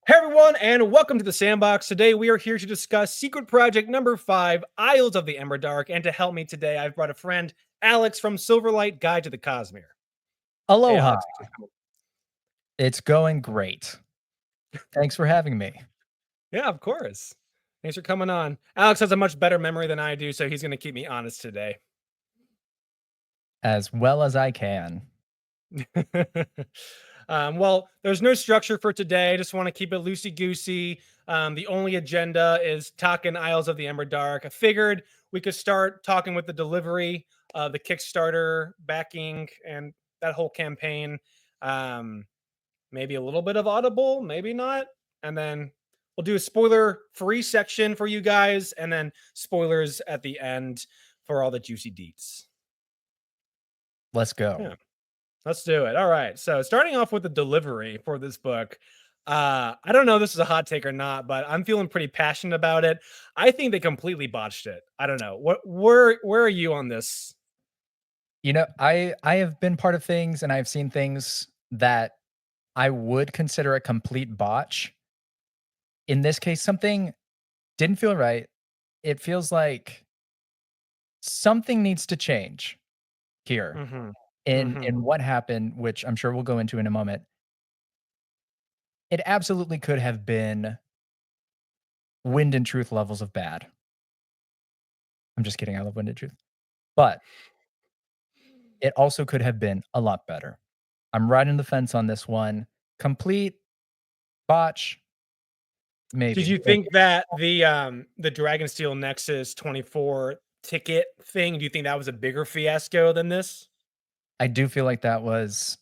Hey everyone, and welcome to the Sandbox. Today we are here to discuss Secret Project number 5, Isles of the Emberdark. And to help me today, I've brought a friend, Alex from Silverlight Guide to the Cosmere. Hey Aloha. Alex. It's going great. Thanks for having me. Yeah, of course. Thanks for coming on. Alex has a much better memory than I do, so he's going to keep me honest today. As well as I can. Well, there's no structure for today. I just want to keep it loosey goosey. The only agenda is talking Isles of the Emberdark. I figured we could start talking with the delivery, the Kickstarter backing, and that whole campaign. Um, Maybe a little bit of Audible, maybe not. And then we'll do a spoiler free section for you guys, and then spoilers at the end for all the juicy deets. Let's go. Yeah. Let's do it. All right. So starting off with the delivery for this book. I don't know if this is a hot take or not, but I'm feeling pretty passionate about it. I think they completely botched it. I don't know. Where are you on this? You know, I have been part of things and I've seen things that I would consider a complete botch. In this case, something didn't feel right. It feels like something needs to change here Mm-hmm. in what happened, which I'm sure we'll go into in a moment. It absolutely could have been Wind and Truth levels of bad. I'm just kidding. I love Wind and Truth. But it also could have been a lot better. I'm riding the fence on this one. Complete botch, Did maybe. you think that the Dragonsteel Nexus 24 ticket thing, do you think that was a bigger fiasco than this? I do feel like that was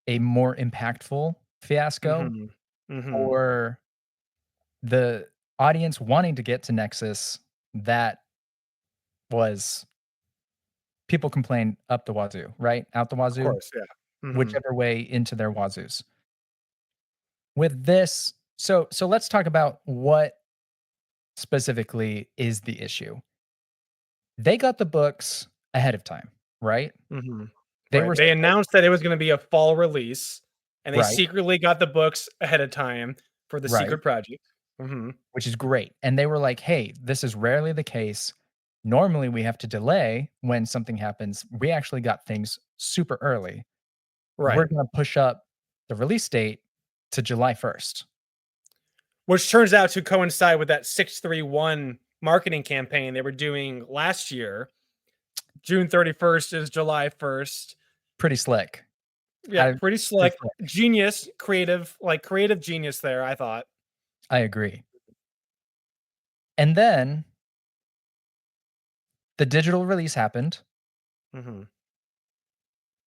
a more impactful fiasco Mm-hmm. Mm-hmm. for the audience wanting to get to Nexus. That was people complained up the wazoo, right? Out the Of wazoo, course, yeah. Mm-hmm. whichever way into their wazoos. With this, so let's talk about what specifically is the issue. They got the books ahead of time, right? Mm-hmm. They Right. were They supposed announced that it was gonna be a fall release, and they right, secretly got the books ahead of time for the right, secret project. Mhm. which is great, and they were like, "Hey, this is rarely the case. Normally, we have to delay when something happens. We actually got things super early. We're Right. gonna push up the release date to July 1st." Which turns out to coincide with that 631 marketing campaign they were doing last year. June 31st is July 1st. Pretty slick. Yeah, I pretty pretty slick. slick. Genius, creative genius there, I thought. I agree. And then the digital release happened Mhm.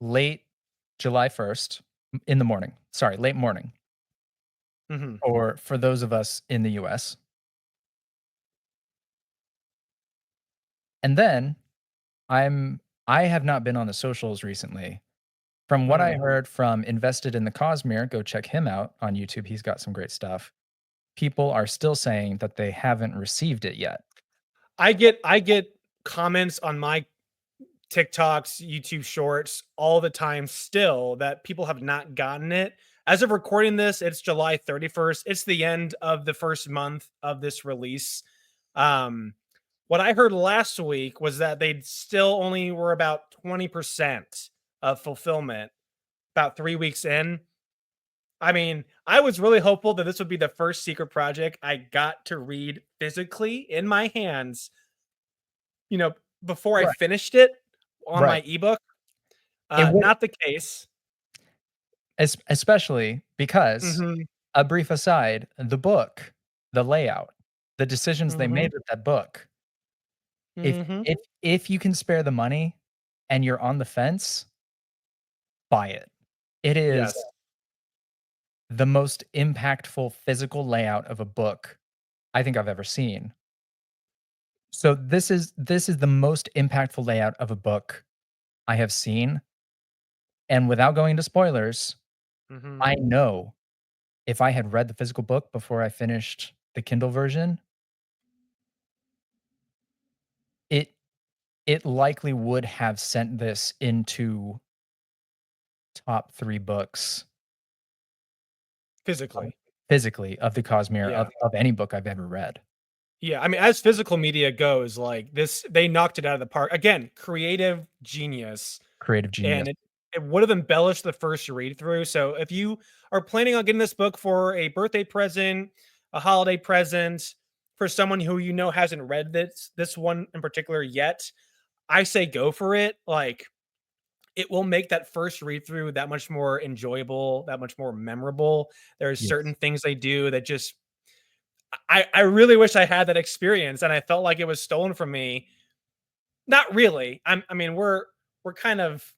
late July 1st in the morning. Sorry, late morning, Mhm. or for those of us in the US. And then I have not been on the socials recently. From what I Mhm. heard from Invested in the Cosmere, go check him out on YouTube. He's got some great stuff. People are still saying that they haven't received it yet. I get comments on my TikToks, YouTube shorts all the time still that people have not gotten it. As of recording this, it's July 31st. It's the end of the first month of this release. Um, what I heard last week was that they still only were about 20% of fulfillment about 3 weeks in. I mean, I was really hopeful that this would be the first secret project I got to read physically in my hands, you know, before I Right. finished it on my Right. ebook. It would Not the case. especially because, Mhm, a brief aside, the book, the layout, the decisions they mhm, made with that book, if mhm. if you can spare the money and you're on the fence, buy it. It is Yes. the most impactful physical layout of a book I think I've ever seen. So this is the most impactful layout of a book I have seen, and without going into spoilers, Mhm. I know if I had read the physical book before I finished the Kindle version, it it likely would have sent this into top 3 books, um, Physically. physically of the Cosmere Yeah. of any book I've ever read. Yeah, I mean, as physical media goes, like this, they knocked it out of the park. Again, creative genius, Creative genius. and it would have embellished the first read through. So if you are planning on getting this book for a birthday present, a holiday present, for someone who you know hasn't read this one in particular yet, I say go for it. Like it will make that first read through that much more enjoyable, that much more memorable. There's certain Yes. things they do that just I really wish I had that experience, and I felt like it was stolen from me. Not really. I mean, we're kind of,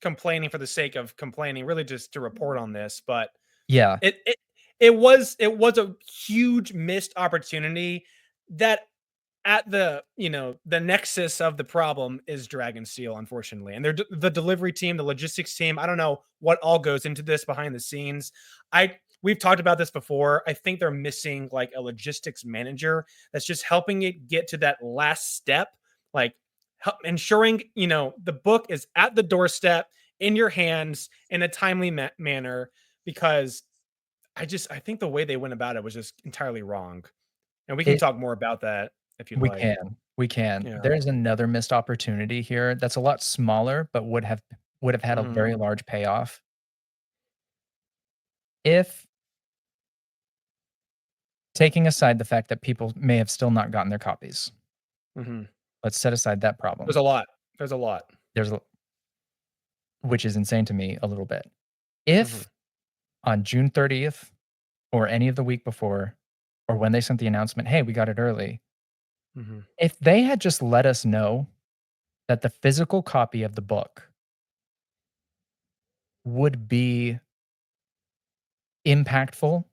complaining for the sake of complaining, really just to report on this, but Yeah. it it it was a huge missed opportunity that at the nexus of the problem is Dragonsteel, unfortunately. And the delivery team, the logistics team, I don't know what all goes into this behind the scenes. We've talked about this before. I think they're missing like a logistics manager that's just helping it get to that last step, like ensuring, the book is at the doorstep in your hands in a timely manner, because I think the way they went about it was just entirely wrong. And we can It talk more about that if you'd we like. can. We can. Yeah. There's another missed opportunity here that's a lot smaller, but would have had a Mhm. very large payoff. If taking aside the fact that people may have still not gotten their copies, Mhm. let's set aside that There's problem. a lot. There's a lot. There's a which is insane to me a little bit. Mhm. If on June 30th or any of the week before, or when they sent the announcement, "Hey, we got it early," Mhm. if they had just let us know that the physical copy of the book would be impactful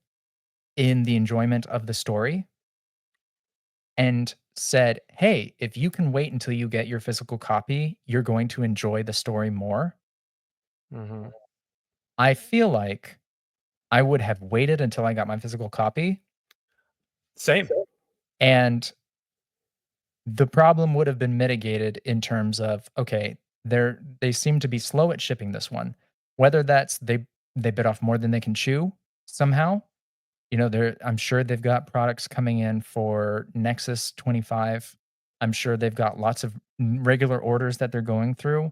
in the enjoyment of the story and said, "Hey, if you can wait until you get your physical copy, you're going to enjoy the story more." Mhm. I feel like I would have waited until I got my physical copy, Same. and the problem would have been mitigated in terms of, okay, they seem to be slow at shipping this one. Whether that's they bit off more than they can chew somehow. I'm sure they've got products coming in for Nexus 25. I'm sure they've got lots of regular orders that they're going through.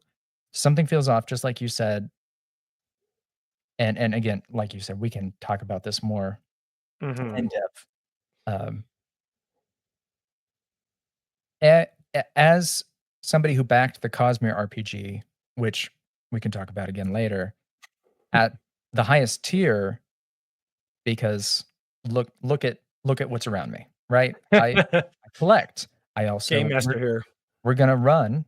Something feels off, just like you said. And again, like you said, we can talk about this more in Mhm. depth. Um, as somebody who backed the Cosmere RPG, which we can talk about again later, at the highest tier, because look at what's around me, right? I collect. I Game also master here. we're gonna run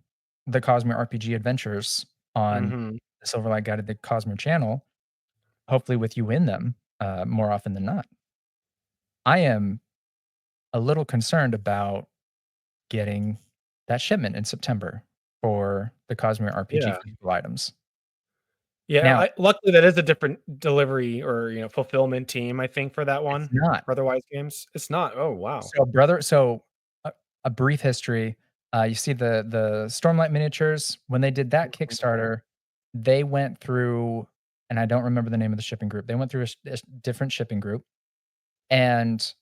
the Cosmere RPG adventures on Mhm. the Silverlight Guided the Cosmere channel, hopefully with you in them, more often than not. I am a little concerned about getting that shipment in September for the Cosmere RPG Yeah. physical items. Yeah, Now, luckily, that is a different delivery or, fulfillment team, I think, for that it's one. not. For Otherwise games. It's not. Oh, wow. So a brief history, you see the Stormlight miniatures, when they did that Mhm. Kickstarter, they went through, and I don't remember the name of the shipping group. They went through a different shipping group, and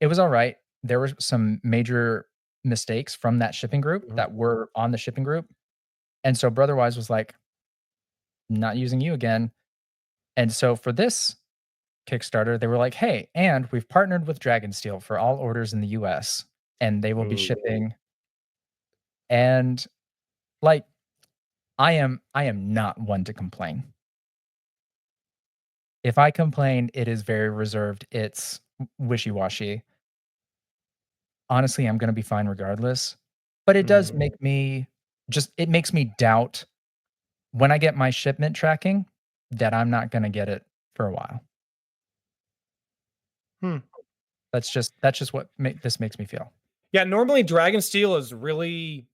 it was alright. There were some major mistakes from that shipping group Mhm. that were on the shipping group, and so Brotherwise was like, "Not using you again." And so for this Kickstarter, they were like, "Hey, and we've partnered with Dragonsteel for all orders in the US, and they will be Ooh. shipping." And, like, I am not one to complain. If I complain, it is very reserved, it's wishy-washy. Honestly, I'm gonna be fine regardless, but it does Mhm. make me it makes me doubt when I get my shipment tracking that I'm not gonna get it for a while. Hmm. That's just what this makes me feel. Yeah, normally Dragonsteel is really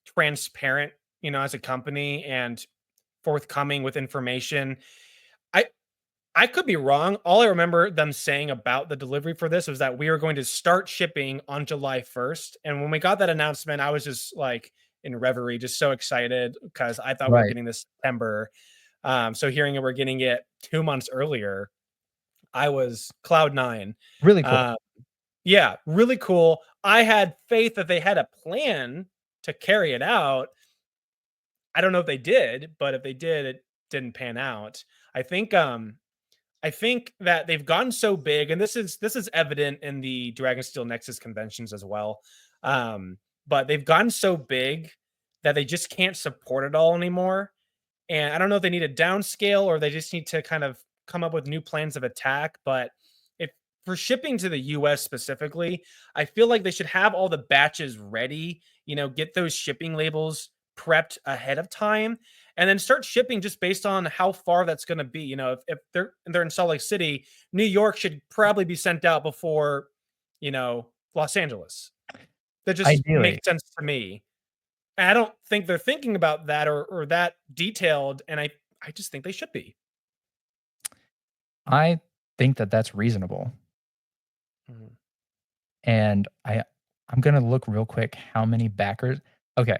transparent, as a company and forthcoming with information. I I could be wrong. All I remember them saying about the delivery for this was that we are going to start shipping on July 1st. And when we got that announcement, I was just like in reverie, just so excited because I thought we were Right. getting this September. So hearing it, we're getting it 2 months earlier. I was cloud nine. Really cool. Uh, yeah, really cool. I had faith that they had a plan to carry it out. I don't know if they did, but if they did, it didn't pan out. I think I think that they've gotten so big, and this is evident in the Dragonsteel Nexus conventions as well. But they've gotten so big that they just can't support it all anymore. And I don't know if they need a downscale or they just need to kind of come up with new plans of attack. But if for shipping to the US specifically, I feel like they should have all the batches ready, get those shipping labels prepped ahead of time and then start shipping just based on how far that's going to be. If they're in Salt Lake City, New York should probably be sent out before, Los Angeles. That just Ideally, makes sense to me. And I don't think they're thinking about that or that detailed, and I just think they should be. I think that that's reasonable. Mhm. And I'm gonna look real quick how many backers. Okay,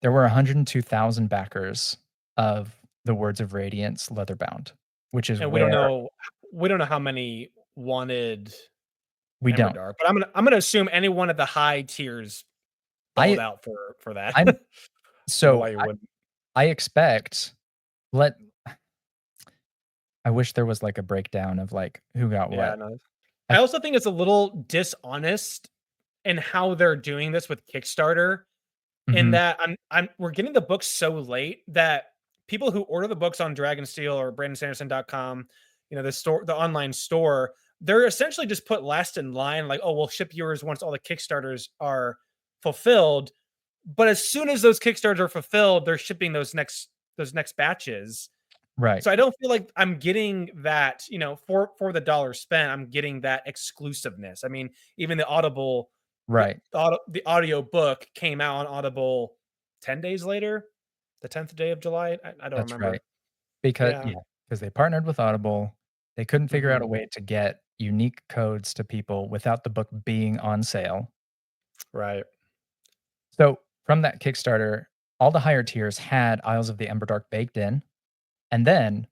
there were 102,000 backers of the Words of Radiance leatherbound, which is And we don't where know how many wanted we don't. Emberdark, but I'm gonna assume anyone at the high tiers balled I out for that. I'm Don't know so why you wouldn't. I expect let I wish there was like a breakdown of like who got Yeah, what. no. I I also think it's a little dishonest in how they're doing this with Kickstarter. In Mhm, that we're getting the books so late that people who order the books on Dragonsteel or BrandonSanderson.com, the online store, they're essentially just put last in line, like, oh, we'll ship yours once all the Kickstarters are fulfilled. But as soon as those Kickstarters are fulfilled, they're shipping those next batches. right, So I don't feel like I'm getting that, for the dollar spent, I'm getting that exclusiveness. I mean, even right. the audio book came out on Audible 10 days later, the 10th day of July. I don't That's right. remember. Because Yeah. yeah, because they partnered with Audible. They couldn't figure out a Mhm. way to get unique codes to people without the book being on sale. Right. So, from that Kickstarter, all the higher tiers had Isles of the Emberdark baked in, and then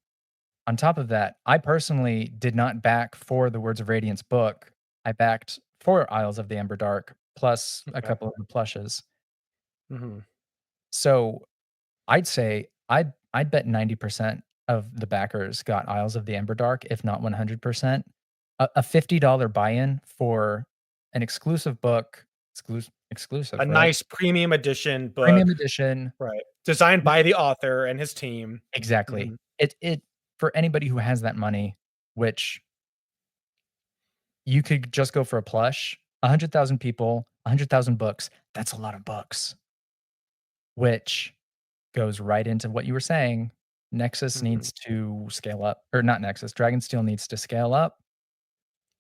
on top of that, I personally did not back for the Words of Radiance book. I backed for Isles of the Emberdark plus a Okay. couple of the plushes. Mhm. So, I'd say I'd bet 90% of the backers got Isles of the Emberdark, if not 100%. A $50 buy-in for an exclusive book, A exclusive, right? nice premium edition Premium book. edition. Right. Designed by the author and his team. Exactly. Mhm. It for anybody who has that money, which you could just go for a plush, 100,000 people, 100,000 books, that's a lot of books, which goes right into what you were saying. Nexus Mhm. needs to scale up, or not Nexus, Dragonsteel needs to scale up,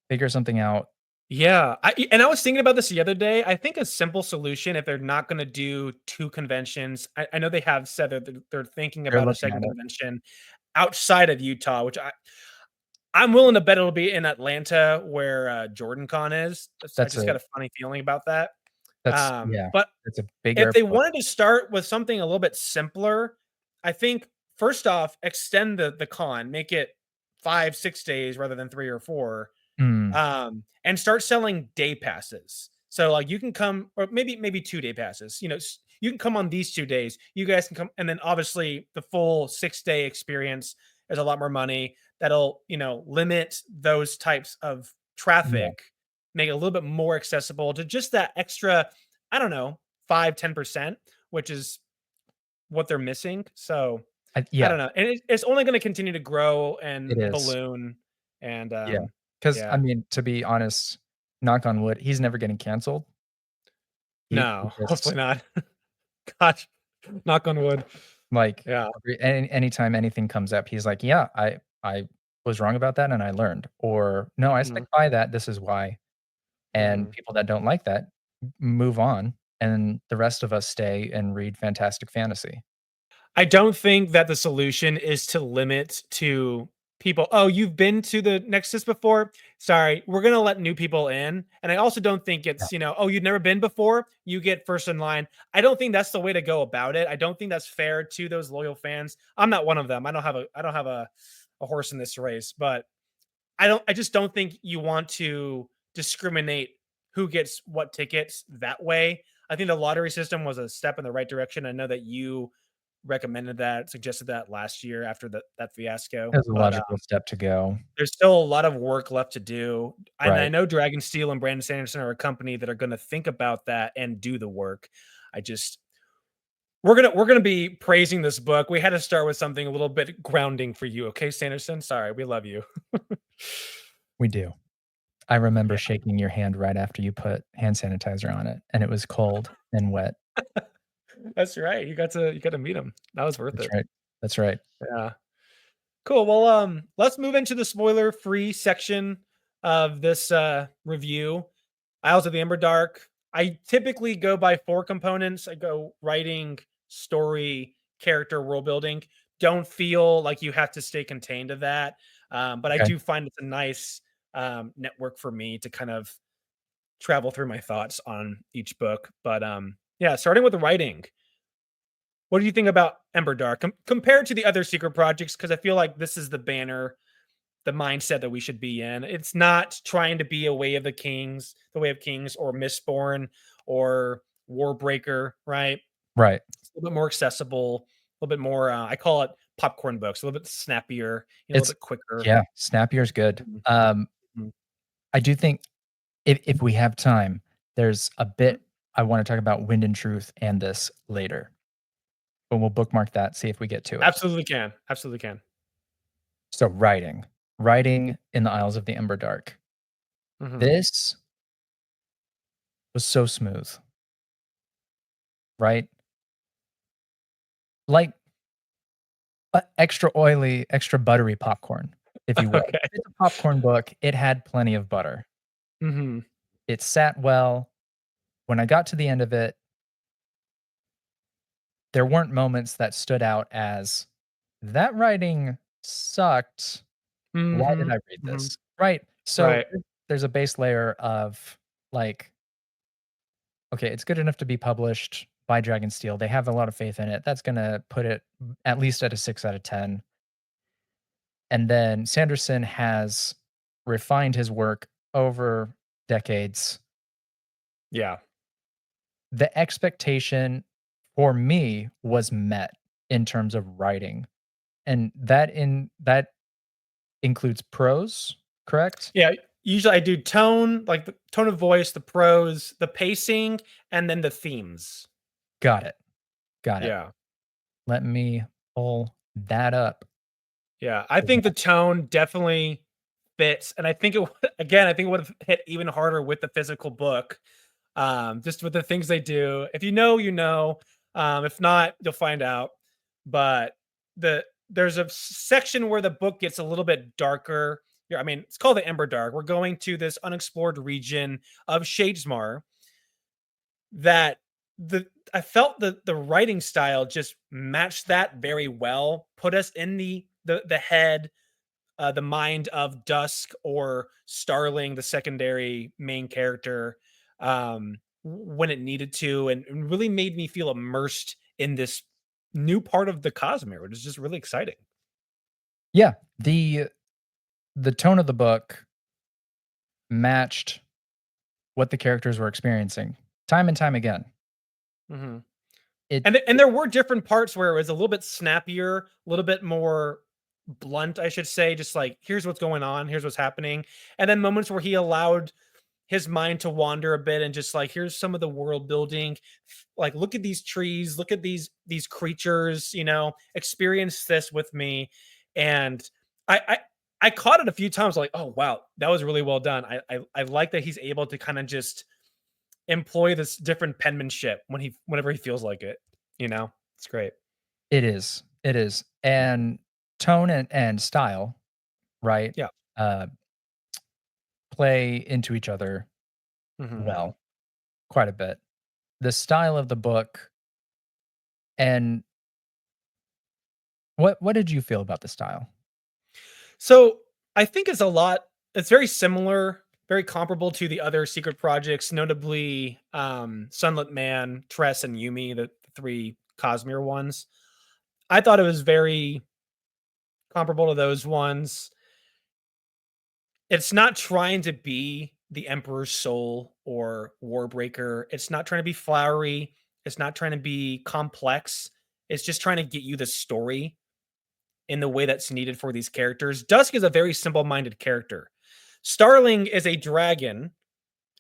figure something out. Yeah, I was thinking about this the other day. I think a simple solution, if they're not gonna do 2 conventions, I know they have said that they're thinking They're about a looking second at it. convention outside of Utah, which I'm willing to bet it'll be in Atlanta where, Jordan Con is. I That's just a got a funny feeling about that. yeah, But that's a big if they airport. wanted to start with something a little bit simpler, I think first off, extend the con, make it 5, 6 days rather than 3 or 4, Mm, and start selling day passes. So like you can come, or maybe 2 day passes. You can come on these 2 days. You guys can come, and then obviously the full 6 day experience is a lot more money. That'll limit those types of yeah, traffic, make it a little bit more accessible to just that extra, I don't know, 5-10%, which is what they're missing. So I yeah, don't know, and it's only going to continue to grow it and is. balloon, and Yeah, because I yeah. mean, to be honest, knock on wood, he's never getting canceled. He No, just hopefully not. Gosh, knock on wood. like, Yeah. anytime anything comes up, he's like, "Yeah, I was wrong about that and I learned," or, "No, I Mhm, stick by that, this is why." And mhm. people that don't like that move on, and the rest of us stay and read fantastic fantasy. I don't think that the solution is to limit to people, "Oh, you've been to the Nexus before? Sorry, we're gonna let new people in." And I also don't think Yeah, it's, "Oh, you've never been before? You get first in line." I don't think that's the way to go about it. I don't think that's fair to those loyal fans. I'm not one of them. I don't have a horse in this race, but I just don't think you want to discriminate who gets what tickets that way. I think the lottery system was a step in the right direction. I know that you recommended that, suggested that last year after that fiasco, It's a but logical step to go. there's still a lot of work left to do. And I Right. know Dragon Steel and Brandon Sanderson are a company that are going to think about that and do the work. I just we're gonna be praising this book. We had to start with something a little bit grounding for you, okay, Sanderson? Sorry, we love you. We do. I remember Yeah, shaking your hand right after you put hand sanitizer on it, and it was cold and wet. that's right. You got to meet him. That was worth That's it. right. That's right. Yeah. Cool. Well, let's move into the spoiler-free section of this review. Isles of the Emberdark. I typically go by four components. I go writing, story, character, world building. Don't feel like you have to stay contained to that. But I Okay. do find it's a nice network for me to kind of travel through my thoughts on each book. But yeah, starting with the writing. What do you think about Emberdark compared to the other secret projects? Because I feel like this is the banner, the mindset that we should be in. It's not trying to be a Way of the Kings, the Way of Kings, or Mistborn or Warbreaker, right? Right. It's a little bit more accessible, a little bit more. I call it popcorn books, a little bit snappier, a little It's bit quicker. yeah, Snappier's good. Mhm, mhm, I do think if we have time, there's a mhm. bit I wanna talk about Wind and Truth and this later, but we'll bookmark that, see if we get to it. Absolutely can, absolutely can. So writing. Writing in the Isles of the Emberdark. Mhm. This was so smooth, right? Like, extra oily, extra buttery popcorn, if you will. Okay. It's a popcorn book, it had plenty of butter. Mhm. It sat well. When I got to the end of it, there weren't moments that stood out as, "That writing sucked. Why did Mhm. I read Mhm. this?" Right? So, Right. there's a base layer of, like, okay, it's good enough to be published by Dragonsteel. They have a lot of faith in it. That's gonna put it at least at a 6 out of 10. And then Sanderson has refined his work over decades. Yeah. The expectation for me was met in terms of writing, and that includes prose, correct? Yeah, usually I do tone, like the tone of voice, the prose, the pacing, and then the themes. Got it, got it. Yeah. Let me pull that up. Yeah, I think the tone definitely fits, and I think it would again, I think it would have hit even harder with the physical book, just with the things they do. If you know, you know. If not, you'll find out. But there's a section where the book gets a little bit darker. Yeah, I mean, it's called the Ember Dark. We're going to this unexplored region of Shadesmar that the I felt the writing style just matched that very well. Put us in the head, the mind of Dusk or Starling, the secondary main character, when it needed to, and really made me feel immersed in this new part of the Cosmere, which is just really exciting. Yeah, the tone of the book matched what the characters were experiencing time and time again. Mhm. It And there were different parts where it was a little bit snappier, a little bit more blunt, I should say, just like, "Here's what's going on, here's what's happening," and then moments where he allowed his mind to wander a bit and just like, "Here's some of the world building, like, look at these trees, look at these creatures, experience this with me," and I I caught it a few times like, "Oh, wow, that was really well done." I like that he's able to kinda just employ this different penmanship whenever he feels like it, you know? It's great. it is, and tone and style, right, Yeah. uh, play into each other Mhm. well, quite a bit. The style of the book and what did you feel about the style? So, I think it's very similar, very comparable to the other secret projects, notably, Sunlit Man, Tress, and Yumi, the 3 Cosmere ones. I thought it was very comparable to those ones. it's not trying to be the Emperor's Soul or Warbreaker. It's not trying to be flowery. It's not trying to be complex. It's just trying to get you the story in the way that's needed for these characters. Dusk is a very simple-minded character. Starling is a dragon,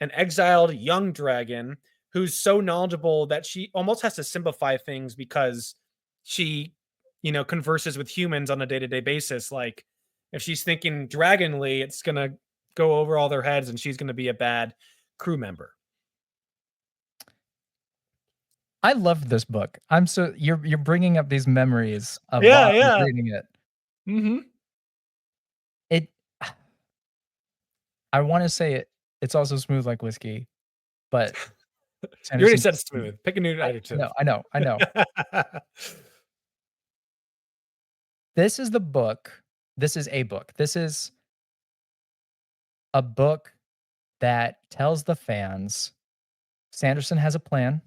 an exiled young dragon who's so knowledgeable that she almost has to simplify things because she, converses with humans on a day-to-day basis. Like if she's thinking dragonly, it's gonna go over all their heads and she's gonna be a bad crew member. I loved this book. You're bringing up these memories of while Yeah, I was yeah. reading it. Mhm. It I wanna say it's also smooth like whiskey, but You already Sanderson said smooth. Pick a new adjective. I know. This is the book this is a book. This is a book that tells the fans, Sanderson has a plan,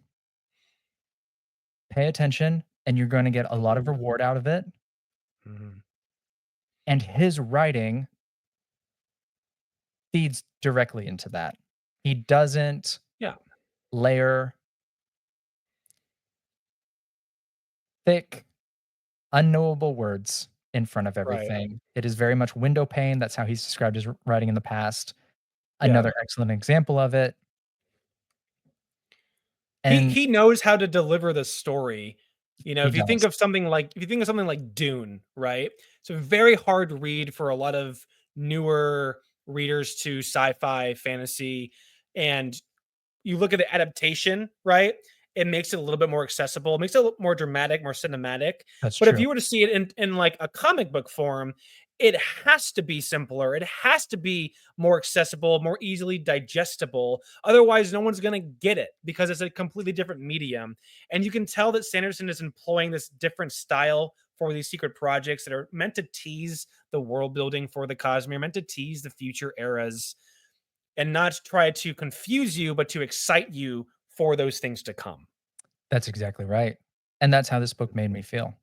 pay attention, and you're gonna get a lot of reward out of it, Mhm. and his writing feeds directly into that. He doesn't Yeah, layer thick, unknowable words in front of right. everything. It is very much window pane. That's how he's described his writing in the past. Yeah. Another excellent example of it. He And he knows how to deliver the story. he If you think does. of something like Dune, right? It's a very hard read for a lot of newer readers to sci-fi, fantasy, and you look at the adaptation, right? It makes it a little bit more accessible. It makes it a little more dramatic, more cinematic. That's But if true. you were to see it in like a comic book form, it has to be simpler. It has to be more accessible, more easily digestible. Otherwise, no one's going to get it because it's a completely different medium. And you can tell that Sanderson is employing this different style for these secret projects that are meant to tease the world building for the Cosmere, meant to tease the future eras and not try to confuse you, but to excite you for those things to come. That's exactly right. And that's how this book made me feel.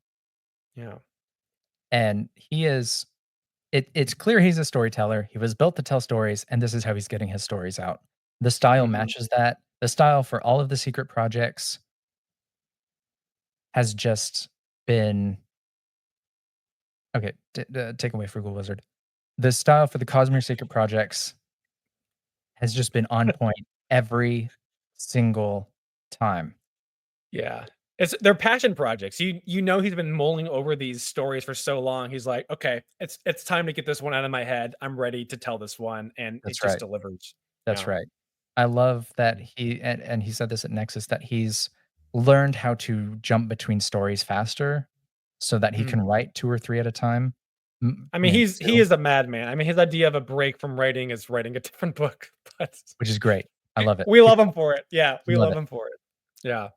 Yeah. And it's clear he's a storyteller. He was built to tell stories, and this is how he's getting his stories out. The style Mhm. matches that. The style for all of the secret projects has just been okay. Take away Frugal Wizard. The style for the Cosmere secret projects has just been on point every single time. Yeah. They're passion projects. He's been mulling over these stories for so long. He's like, "Okay, it's time to get this one out of my head. I'm ready to tell this one," and it That's just right. delivers. That's Yeah. right. I love that and he said this at Nexus that he's learned how to jump between stories faster so that he can Mhm. write 2 or 3 at a time, I mean, maybe he 2, is a madman. I mean, his idea of a break from writing is writing a different book, but which is great. I love it. we love him for it. Yeah, we Love love it. him for it. Yeah.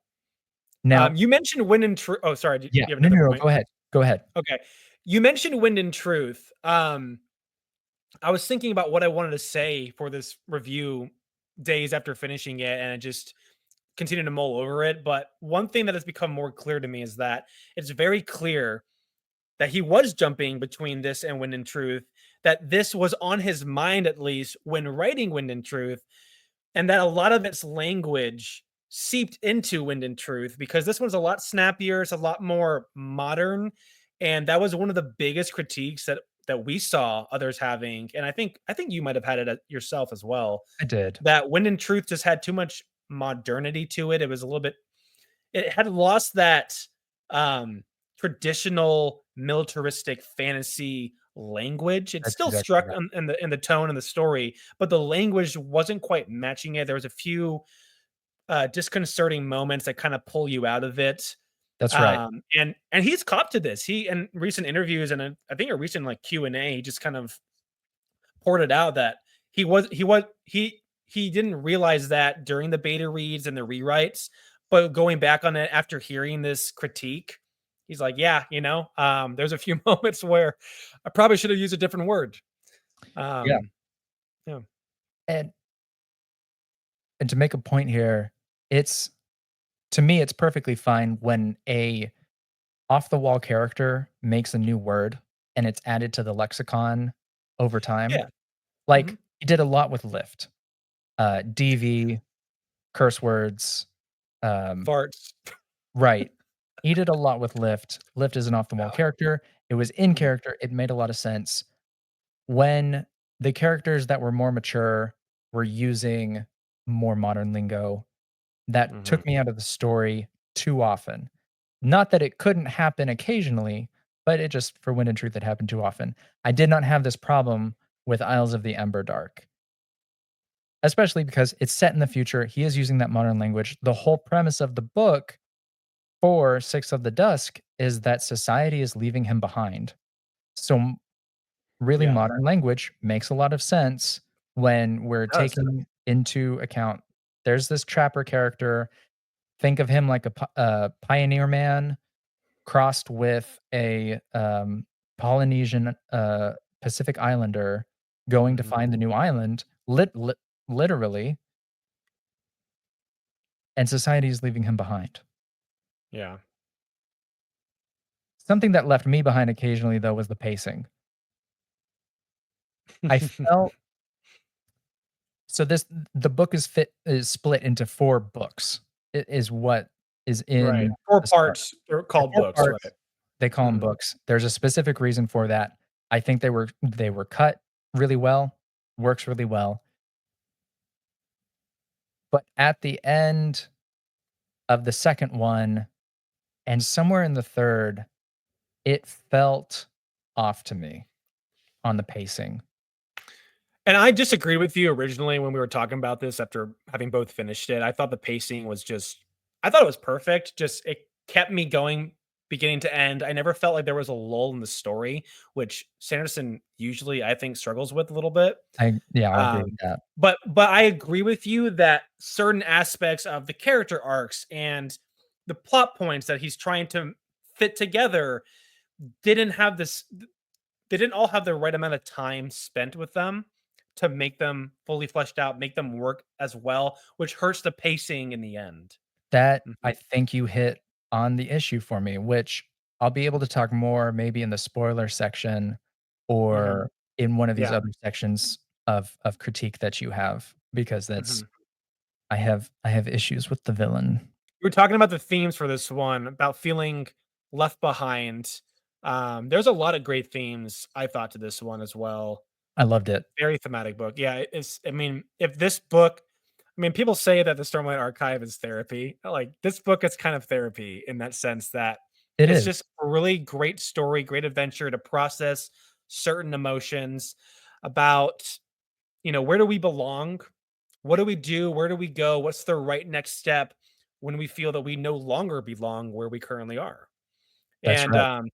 Now You mentioned Wind and Truth. Oh, sorry. Do yeah, you have no, another no, no, point? go ahead. Go ahead. Okay. You mentioned Wind and Truth. I was thinking about what I wanted to say for this review days after finishing it, and I just continued to mull over it. But one thing that has become more clear to me is that it's very clear that he was jumping between this and Wind and Truth, that this was on his mind at least when writing Wind and Truth, and that a lot of its language seeped into Wind and Truth because this one's a lot snappier, it's a lot more modern, and that was one of the biggest critiques that we saw others having, and I think you might have had it yourself as well. I did. That Wind and Truth just had too much modernity to it. It was a little bit it had lost that um traditional militaristic fantasy language. It That's still exactly struck right. in the tone and the story, but the language wasn't quite matching it. There was a few disconcerting moments that kind of pull you out of it. That's right. And he's copped to this. He in recent interviews and I think a recent like Q&A, he just kind of poured it out that he didn't realize that during the beta reads and the rewrites, but going back on it after hearing this critique, he's like, yeah, there's a few moments where I probably should have used a different word. Yeah. Um, yeah. And and to make a point here, it's to me, it's perfectly fine when a off the wall character makes a new word and it's added to the lexicon over time. Yeah. Mhm. Like, he did a lot with Lift, DV, curse words, um Farts. right. He did a lot with Lift. Lift is an off the wall Yeah. character. It was in Mhm. character. It made a lot of sense. When the characters that were more mature were using more modern lingo, that Mhm. took me out of the story too often. Not that it couldn't happen occasionally, but it just, for Wind and Truth, it happened too often. I did not have this problem with Isles of the Emberdark, especially because it's set in the future. He is using that modern language. The whole premise of the book for Six of the Dusk is that society is leaving him behind. So, really Yeah. modern language makes a lot of sense when we're It does. taking into account there's this trapper character. Think of him like a pioneer man crossed with a, Polynesian, Pacific Islander going to Mhm. find the new island, literally, and society is leaving him behind. Yeah. Something that left me behind occasionally, though, was the pacing. I felt so this the book is split into 4 books. It is what is Right. in 4 the start. parts. They're They're called 4 books, right. parts. They call them Mhm. books. There's a specific reason for that. I think they were cut really well, works really well. But at the end of the second one and somewhere in the third, it felt off to me on the pacing. And I disagreed with you originally when we were talking about this after having both finished it. I thought the pacing was just I thought it was perfect. Just it kept me going beginning to end. I never felt like there was a lull in the story, which Sanderson usually I think struggles with a little bit. Yeah, I'll agree with Um, that. but I agree with you that certain aspects of the character arcs and the plot points that he's trying to fit together didn't have this they didn't all have the right amount of time spent with them to make them fully fleshed out, make them work as well, which hurts the pacing in the end. That I Mhm, think you hit on the issue for me, which I'll be able to talk more maybe in the spoiler section mhm. or in one of these Yeah, other sections of critique that you have, because that's mhm. I have issues with the villain. We were talking about the themes for this one, about feeling left behind. There's a lot of great themes I thought to this one as well. I loved it. Very thematic book. Yeah, it's I mean, if this book I mean, people say that the Stormlight Archive is therapy. Like this book is kind of therapy in that sense that It it's is. just a really great story, great adventure to process certain emotions about, where do we belong? What do we do? Where do we go? What's the right next step when we feel that we no longer belong where we currently are? That's And right.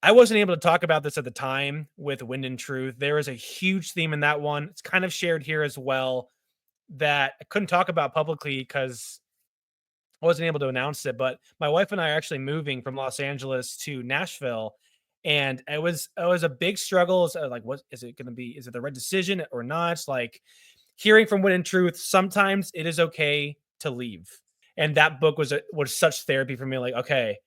I wasn't able to talk about this at the time with Wind and Truth. There is a huge theme in that one. It's kind of shared here as well that I couldn't talk about publicly because I wasn't able to announce it. But my wife and I are actually moving from Los Angeles to Nashville, and it was a big struggle. So like, what is it going to be? Is it the right decision or not? Like hearing from Wind and Truth, sometimes it is okay to leave, and that book was such therapy for me. Like, okay,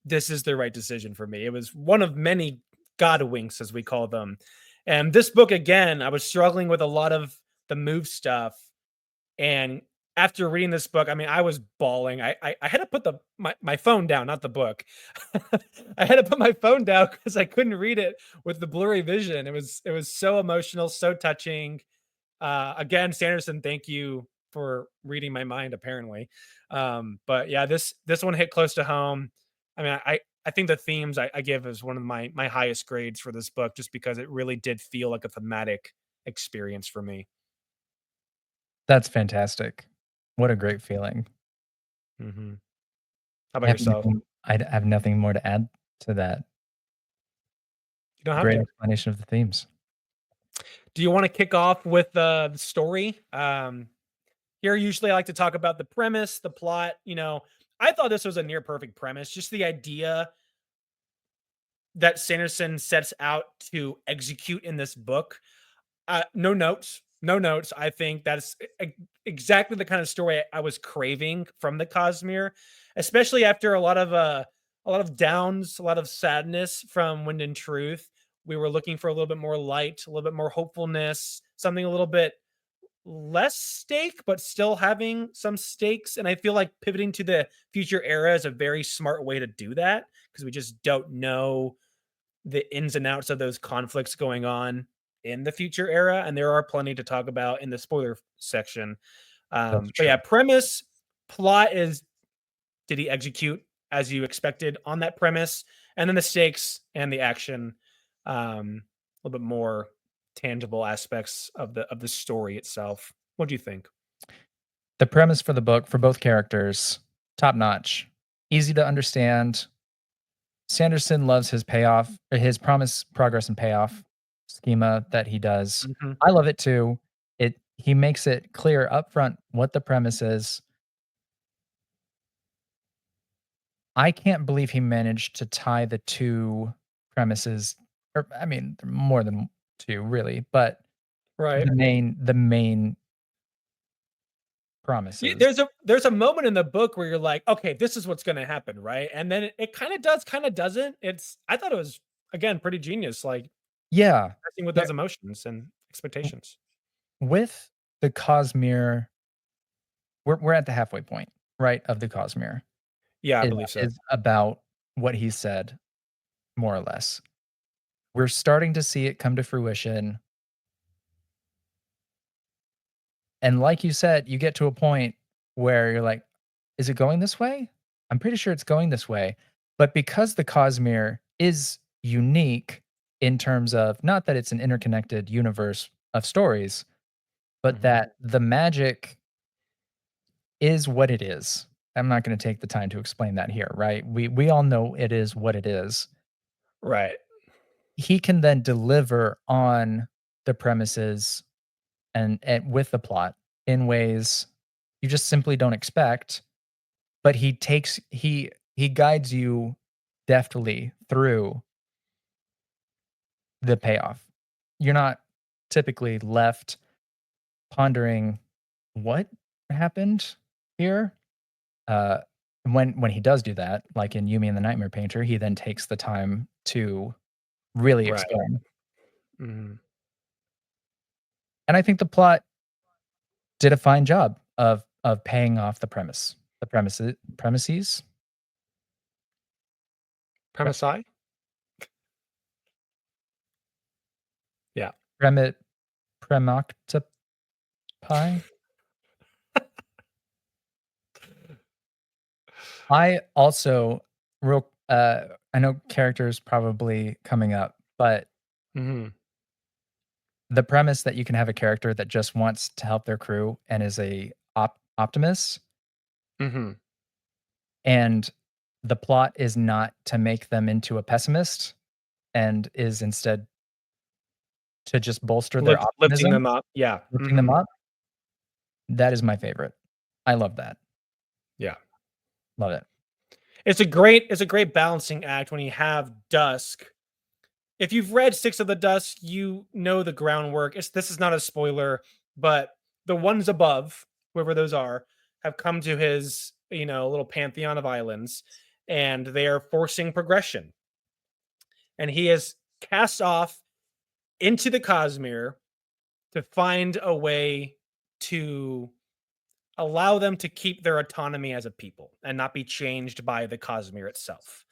this is the right decision for me. It was one of many God winks, as we call them. And this book, again, I was struggling with a lot of the move stuff. And after reading this book, I mean, I was bawling. I had to put my phone down, not the book. I had to put my phone down because I couldn't read it with the blurry vision. It was so emotional, so touching. Again, Sanderson, thank you for reading my mind, apparently. But yeah, this one hit close to home. I mean, I think the themes I give is one of my highest grades for this book, just because it really did feel like a thematic experience for me. That's fantastic. What a great feeling. Hmm. How about yourself? I have nothing more to add to that. You don't have Great to. explanation of the themes. Do you want to kick off with the story? Here, usually I like to talk about the premise, the plot. I thought this was a near perfect premise. Just the idea that Sanderson sets out to execute in this book. No notes, no notes. I think that's exactly the kind of story I was craving from the Cosmere, especially after a lot of downs, a lot of sadness from Wind and Truth. We were looking for a little bit more light, a little bit more hopefulness, something a little bit less stake, but still having some stakes. And I feel like pivoting to the future era is a very smart way to do that because we just don't know the ins and outs of those conflicts going on in the future era. And there are plenty to talk about in the spoiler section. That's But true. yeah, premise, plot is, did he execute as you expected on that premise? And then the stakes and the action, a little bit more tangible aspects of the story itself. What do you think? The premise for the book for both characters, top notch, easy to understand. Sanderson loves his payoff, or his promise, progress, and payoff schema that he does. Mhm. I love it too. He makes it clear upfront what the premise is. I can't believe he managed to tie the 2 premises, or I mean, more than 2 really, but Right. the main Yeah, promises. there's a moment in the book where you're like, okay, this is what's gonna happen, right? And then it kind of does, kind of doesn't. I thought it was again pretty genius, like Yeah. messing with There those emotions and expectations. with the Cosmere, we're at the halfway point, right, of the Cosmere. Yeah, I Is believe so. is about what he said, more or less. We're starting to see it come to fruition, and like you said, you get to a point where you're like, "Is it going this way? I'm pretty sure it's going this way." But because the Cosmere is unique in terms of not that it's an interconnected universe of stories, but Mhm. that the magic is what it is. I'm not gonna take the time to explain that here, right? We all know it is what it is. Right. He can then deliver on the premises and with the plot in ways you just simply don't expect, but he guides you deftly through the payoff. You're not typically left pondering what happened here. Uh, when he does do that, like in Yumi and the Nightmare Painter, he then takes the time to really Right. explain. Mhm. And I think the plot did a fine job of paying off premises pre Premise I? Yeah. premi Premoctopi? I also real I know characters probably coming up, but Mhm. the premise that you can have a character that just wants to help their crew and is a optimist, Mhm. and the plot is not to make them into a pessimist and is instead to just bolster their Lifting optimism, them up. Yeah. lifting them Mhm. up. That is my favorite. I love that. Yeah. Love it. It's a great balancing act when you have Dusk. If you've read Six of the Dusk, you know the groundwork. This is not a spoiler, but the ones above, whoever those are, have come to his, little pantheon of islands, and they are forcing progression. And he is cast off into the Cosmere to find a way to allow them to keep their autonomy as a people and not be changed by the Cosmere itself.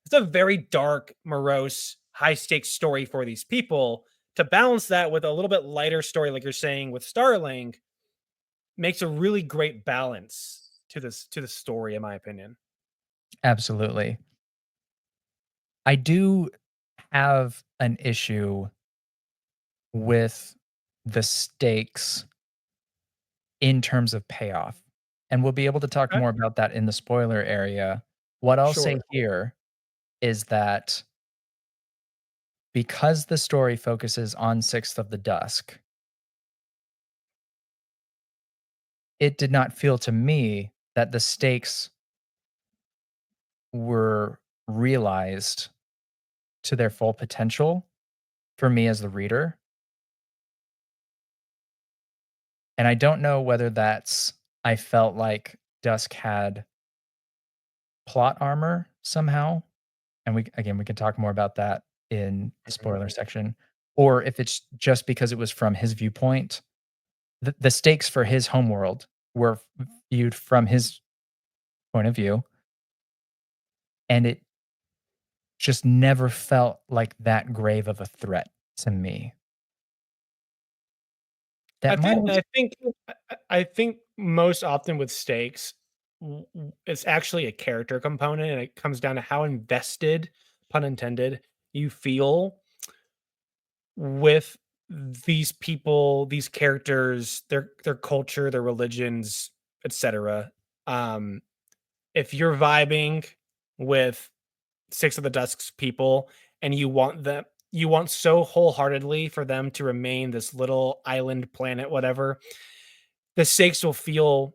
It's a very dark, morose, high stakes story for these people. To balance that with a little bit lighter story, like you're saying with Starling, makes a really great balance to the story, in my opinion. Absolutely. I do have an issue with the stakes in terms of payoff, and we'll be able to talk Okay, more about that in the spoiler area. What I'll sure. say here is that because the story focuses on Sixth of the Dusk, it did not feel to me that the stakes were realized to their full potential for me as the reader. And I don't know whether that's I felt like Dusk had plot armor somehow, and we can talk more about that in the Mhm. spoiler section, or if it's just because it was from his viewpoint, the stakes for his homeworld were viewed from his point of view, and it just never felt like that grave of a threat to me. That might have I think most often with stakes, it's actually a character component, and it comes down to how invested, pun intended, you feel with these people, these characters, their culture, their religions, etc. Um, if you're vibing with Six of the Dusk's people and you want so wholeheartedly for them to remain this little island planet, whatever, the stakes will feel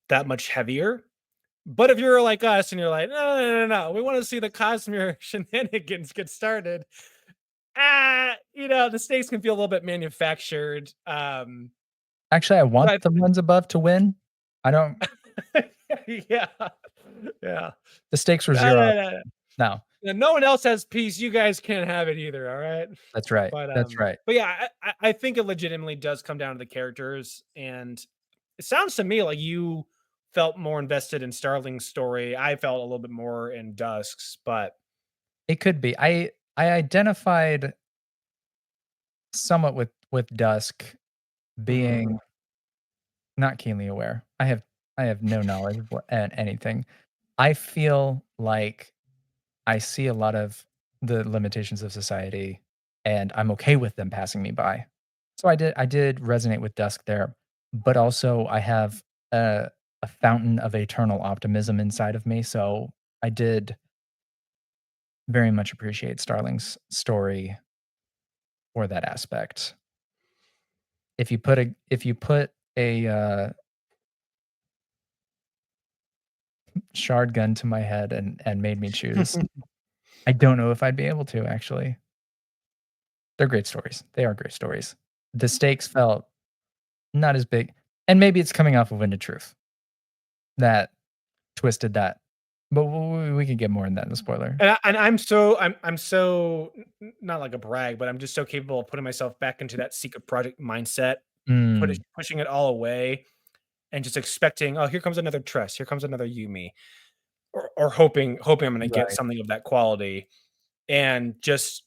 that much heavier. But if you're like us and you're like, no, we want to see the Cosmere shenanigans get started, the stakes can feel a little bit manufactured. actually, I want But the ones above to win. I don't yeah, yeah. the stakes were No, 0. no, no, no. No, Yeah, no one else has peace. You guys can't have it either. All right. that's right, But that's right. yeah, I think it legitimately does come down to the characters, and it sounds to me like you felt more invested in Starling's story. I felt a little bit more in Dusk's, but It could be. I identified somewhat with Dusk mhm. being not keenly aware. I have no knowledge of what anything. I feel like I see a lot of the limitations of society, and I'm okay with them passing me by. So I did resonate with Dusk there, but also I have a fountain of eternal optimism inside of me, so I did very much appreciate Starling's story for that aspect. If you put a, shard gun to my head and made me choose, I don't know if I'd be able to, actually. They're great stories. They are great stories. The stakes felt not as big, and maybe it's coming off of Wind of Truth that twisted that, but we could get more in that in the spoiler. I'm so not like a brag, but I'm just so capable of putting myself back into that secret project mindset, Mm, pushing it all away, and just expecting, oh, here comes another Tress, here comes another Yumi, or hoping I'm going to get right. something of that quality, and just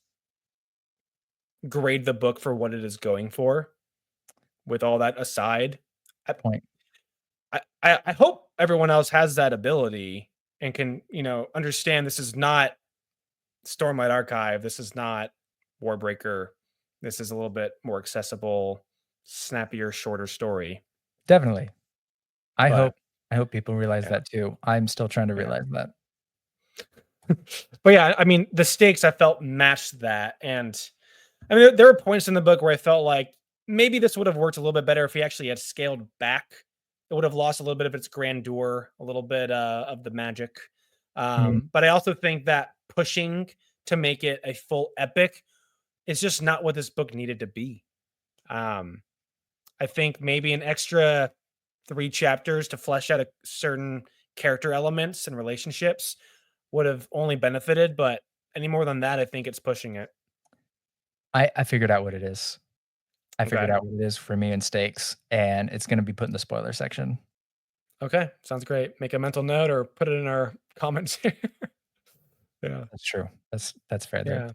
grade the book for what it is going for. With all that aside, I Point. I hope everyone else has that ability and can, understand this is not Stormlight Archive, this is not Warbreaker. This is a little bit more accessible, snappier, shorter story. Definitely. I But hope I hope people realize yeah, that too. I'm still trying to yeah. realize that. But yeah, I mean, the stakes I felt matched that, and I mean, there were points in the book where I felt like maybe this would have worked a little bit better if he actually had scaled back. It would have lost a little bit of its grandeur, a little bit of the magic. Mm, But I also think that pushing to make it a full epic is just not what this book needed to be. Um, I think maybe an extra 3 chapters to flesh out a certain character elements and relationships would have only benefited, but any more than that, I think it's pushing it. I figured out what it is. I figured Okay. out what it is for me and stakes, and it's gonna be put in the spoiler section. Okay. Sounds great. Make a mental note or put it in our comments here. Yeah. That's true. That's fair there.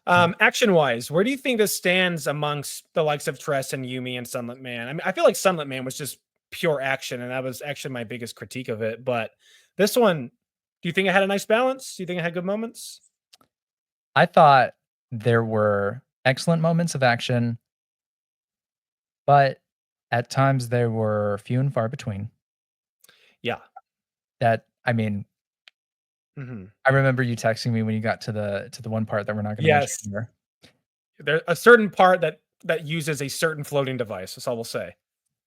Yeah. Mm. Action wise, where do you think this stands amongst the likes of Tress and Yumi and Sunlit Man? I mean, I feel like Sunlit Man was just pure action, and that was actually my biggest critique of it. But this one, do you think it had a nice balance? Do you think it had good moments? I thought there were excellent moments of action, but at times they were few and far between. Yeah. That I mean, Hmm. I remember you texting me when you got to the one part that we're not gonna mention Yes. here. There's a certain part that uses a certain floating device. That's all we'll say.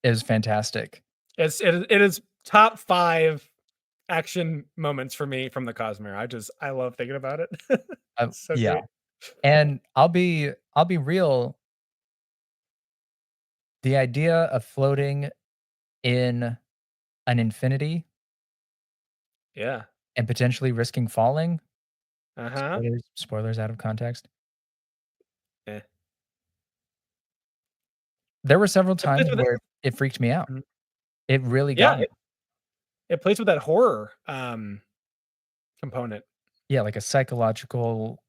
It was fantastic. It is top 5 action moments for me from the Cosmere. I love thinking about it. So Yeah, great. and I'll be real, the idea of floating in an infinity Yeah. and potentially risking falling, Uh-huh. spoilers out of context, Eh. There were several It plays times with it. where it freaked me out. Mhm. It really Yeah, got me. it plays with that horror, component. Yeah, like a psychological,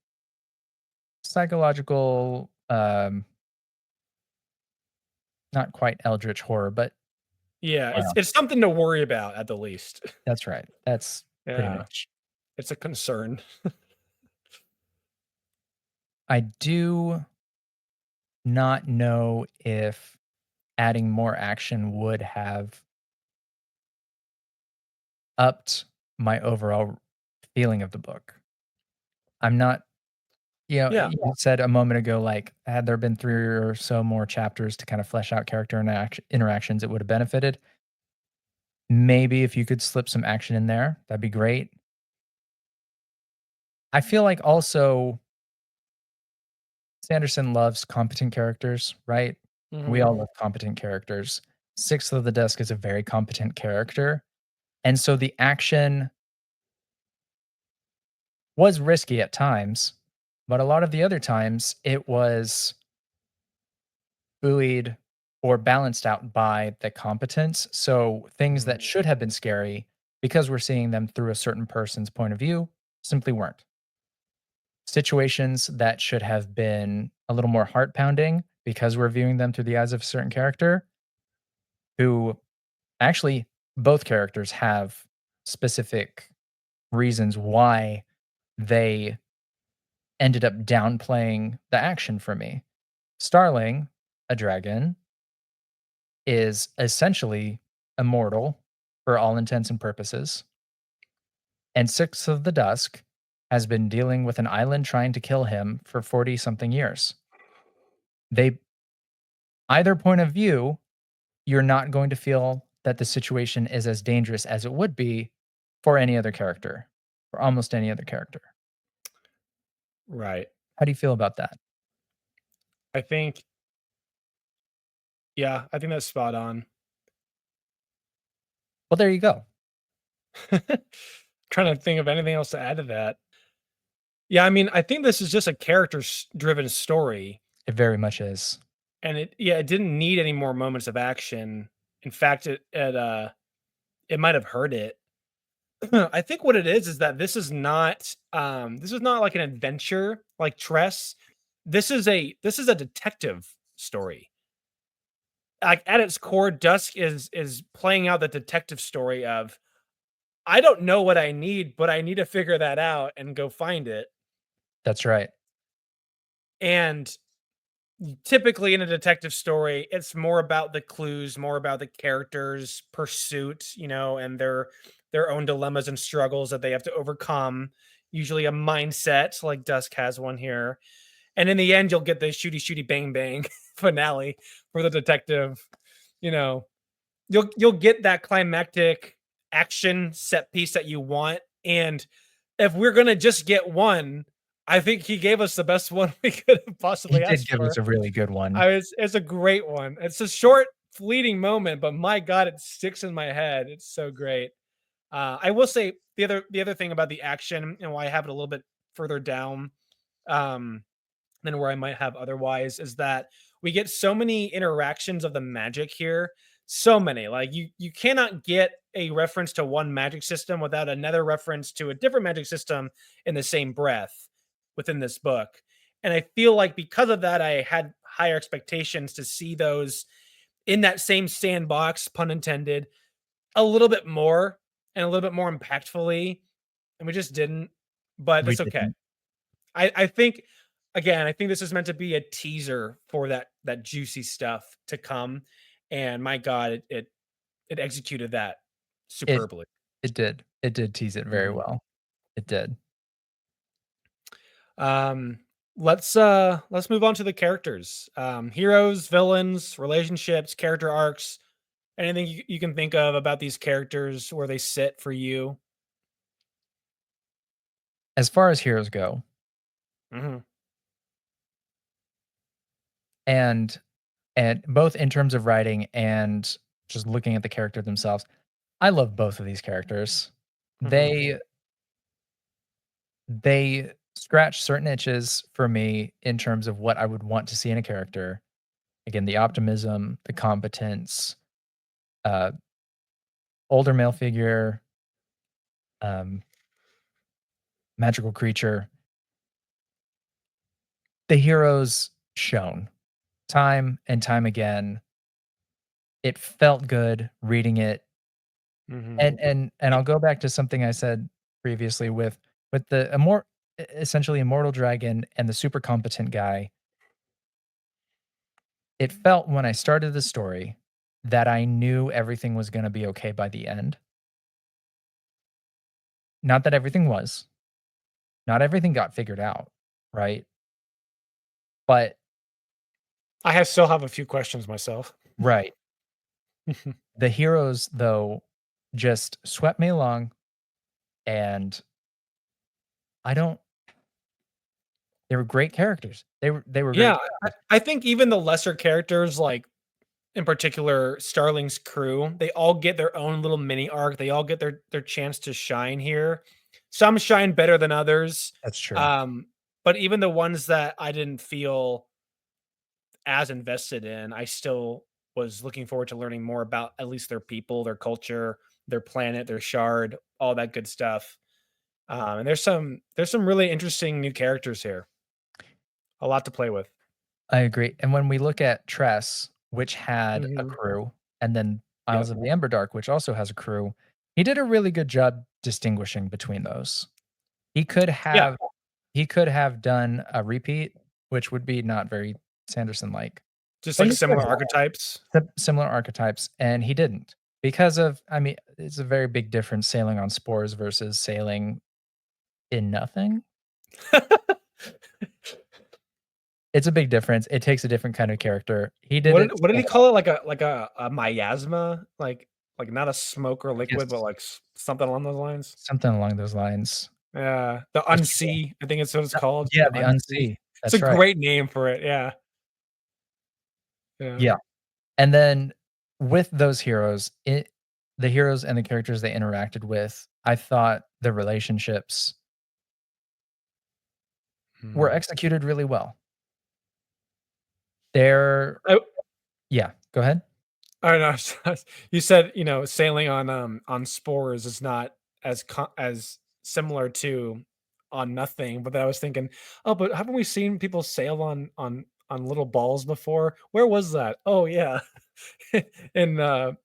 not quite eldritch horror, but Yeah, wow, it's something to worry about at the least. that's right. That's pretty Yeah, much. it's a concern. I do not know if adding more action would have upped my overall feeling of the book. I'm not Yeah. you said a moment ago, like, had there been 3 or so more chapters to kind of flesh out character interactions, it would have benefited. Maybe if you could slip some action in there, that'd be great. I feel like also Sanderson loves competent characters, right? We Mhm. all love competent characters. Sixth of the Dusk is a very competent character, and so the action was risky at times, but a lot of the other times it was buoyed or balanced out by the competence. So things Mhm. that should have been scary because we're seeing them through a certain person's point of view simply weren't. Situations that should have been a little more heart pounding because we're viewing them through the eyes of a certain character who actually both characters have specific reasons why they ended up downplaying the action for me. Starling, a dragon, is essentially immortal for all intents and purposes, and Sixth of the Dusk has been dealing with an island trying to kill him for 40 something years. They either point of view, you're not going to feel that the situation is as dangerous as it would be for any other character, for almost any other character. Right. How do you feel about that? I think yeah, I think that's spot on. Well, there you go. Trying to think of anything else to add to that. Yeah, I mean, I think this is just a character driven story, It very much is. and it didn't need any more moments of action. In fact, it might have hurt it. I think what it is that this is not like an adventure like Tress. This is a detective story. Like at its core, Dusk is playing out the detective story of I don't know what I need, but I need to figure that out and go find it. That's right. And typically in a detective story, it's more about the clues, more about the characters' pursuit, and their own dilemmas and struggles that they have to overcome. Usually a mindset, like Dusk has one here. And in the end, you'll get the shooty shooty bang bang finale for the detective. You know, you'll get that climactic action set piece that you want. And if we're gonna just get one, I think he gave us the best one we could have He possibly did asked give us for. a really good one. It's a great one. It's a short, fleeting moment, but my God, it sticks in my head. It's so great. I will say the other thing about the action and why I have it a little bit further down um, than where I might have otherwise is that we get so many interactions of the magic here. So many. Like you cannot get a reference to one magic system without another reference to a different magic system in the same breath within this book. And I feel like because of that, I had higher expectations to see those in that same sandbox, pun intended, a little bit more and a little bit more impactfully. And we just didn't. But We that's okay. didn't. I think again, I think this is meant to be a teaser for that juicy stuff to come, and my God, it executed that It superbly. it did. It did tease it very Mhm. well. It did. Um, let's move on to the characters. Heroes, villains, relationships, character arcs. Anything you can think of about these characters where they sit for you? As far as heroes go, Mhm, and and both in terms of writing and just looking at the character themselves, I love both of these characters. mhm, They scratch certain itches for me in terms of what I would want to see in a character, Again, the optimism, the competence, uh, older male figure, um, magical creature. The heroes shown time and time again. It felt good reading it. Mhm. And I'll go back to something I said previously with the essentially immortal dragon and the super competent guy. It felt when I started the story that I knew everything was gonna be okay by the end. Not that everything was, not everything got figured out, right? But Still have a few questions myself. right. The heroes, though, just swept me along, and I don't they were great characters. They were great Yeah, characters. I think even the lesser characters, like, in particular, Starling's crew, they all get their own little mini arc. They all get their chance to shine here. Some shine better than others, That's true. um, but even the ones that I didn't feel as invested in, I still was looking forward to learning more about at least their people, their culture, their planet, their shard, all that good stuff. And there's some really interesting new characters here. A lot to play with. I agree, and when we look at Tress, which had a Mhm. crew, and then Yep. Isles of the Emberdark, which also has a crew, he did a really good job distinguishing between those. He could Yeah, have he could have done a repeat, which would be not very Sanderson-like, just but like he could similar have. archetypes. Similar archetypes, and he didn't because of I mean, it's a very big difference sailing on spores versus sailing in nothing. It's a big difference. It takes a different kind of character. He did it What did so he well. call it? Like a miasma? Like not a smoke or liquid, but Yes, like something along those lines? something along those lines. Yeah, the That's true. Unsea, I think it's what it's called, Yeah, the the Unsea. Unsea. It's a That's right. great name for it, yeah, yeah. Yeah, and then with those heroes, the heroes and the characters they interacted with, I thought the relationships were Hmm. executed really well. They're I Yeah, go ahead. I don't know, you said, sailing on spores is not as similar to on nothing, but then I was thinking, "Oh, but haven't we seen people sail on little balls before? Where was that? Oh, yeah, in,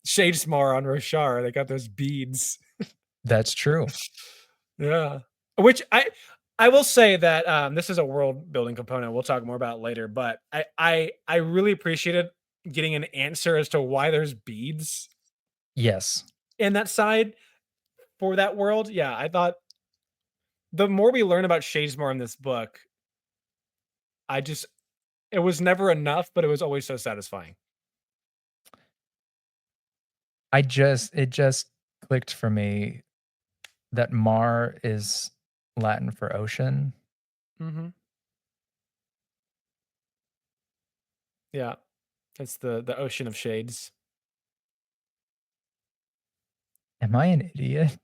Shadesmar on Roshar, they got those beads." That's true. Yeah. Which I will say that, this is a world building component we'll talk more about later, but I really appreciated getting an answer as to why there's beads Yes. in that side for that world. Yeah, I thought the more we learn about Shadesmar in this book, I just it was never enough, but it was always so satisfying. It just clicked for me that Mar is Latin for ocean. Mhm. Yeah, it's the ocean of shades. Am I an idiot?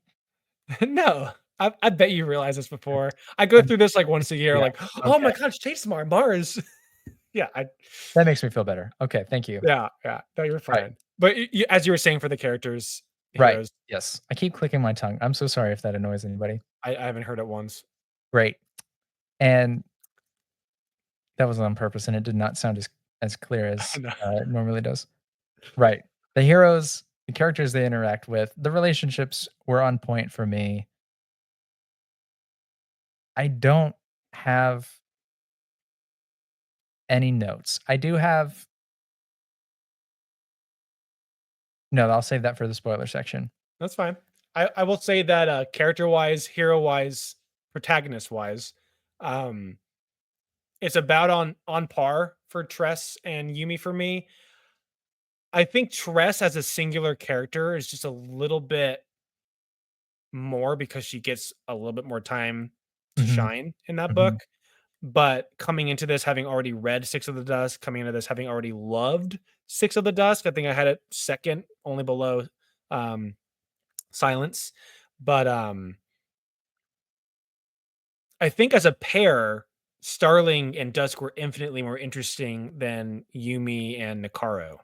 No, I bet you realized this before. I go I'm through this, like, once a year, Yeah, like, "Oh okay. my gosh, Shadesmar, Mars." Yeah, I That makes me feel better. Okay, thank you. yeah, yeah. No, you're Right, fine. But as you were saying for the characters, right, heroes, yes. I keep clicking my tongue. I'm so sorry if that annoys anybody. I haven't heard it once. Great, and that was on purpose, and it did not sound as clear as, No. it normally does. Right. The heroes, the characters they interact with, the relationships were on point for me. I don't have any notes. I do have No, I'll save that for the spoiler section. That's fine. I will say that, character-wise, hero-wise, protagonist-wise, um, it's about on par for Tress and Yumi for me. I think Tress as a singular character is just a little bit more because she gets a little bit more time to Mhm, shine in that book. mhm. But coming into this, having already read Six of the Dusk, coming into this, having already loved Six of the Dusk, I think I had it second, only below um, Silence. But I think as a pair, Starling and Dusk were infinitely more interesting than Yumi and Nikaro.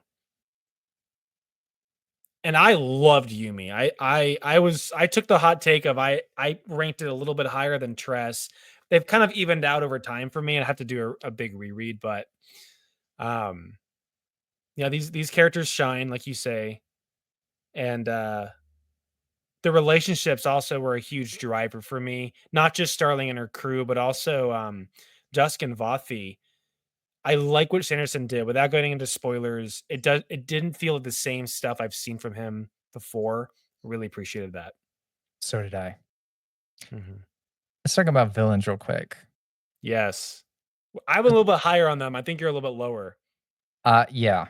And I loved Yumi. I took the hot take of I ranked it a little bit higher than Tress. They've kind of evened out over time for me. I have to do a big reread, but um yeah, these characters shine, like you say, and the relationships also were a huge driver for me. Not just Starling and her crew, but also Dusk and Vothi. I like what Sanderson did without going into spoilers. It didn't feel like the same stuff I've seen from him before. Really appreciated that. So did I. Mhm. Let's talk about villains real quick. Yes. I'm a little bit higher on them. I think you're a little bit lower. Yeah.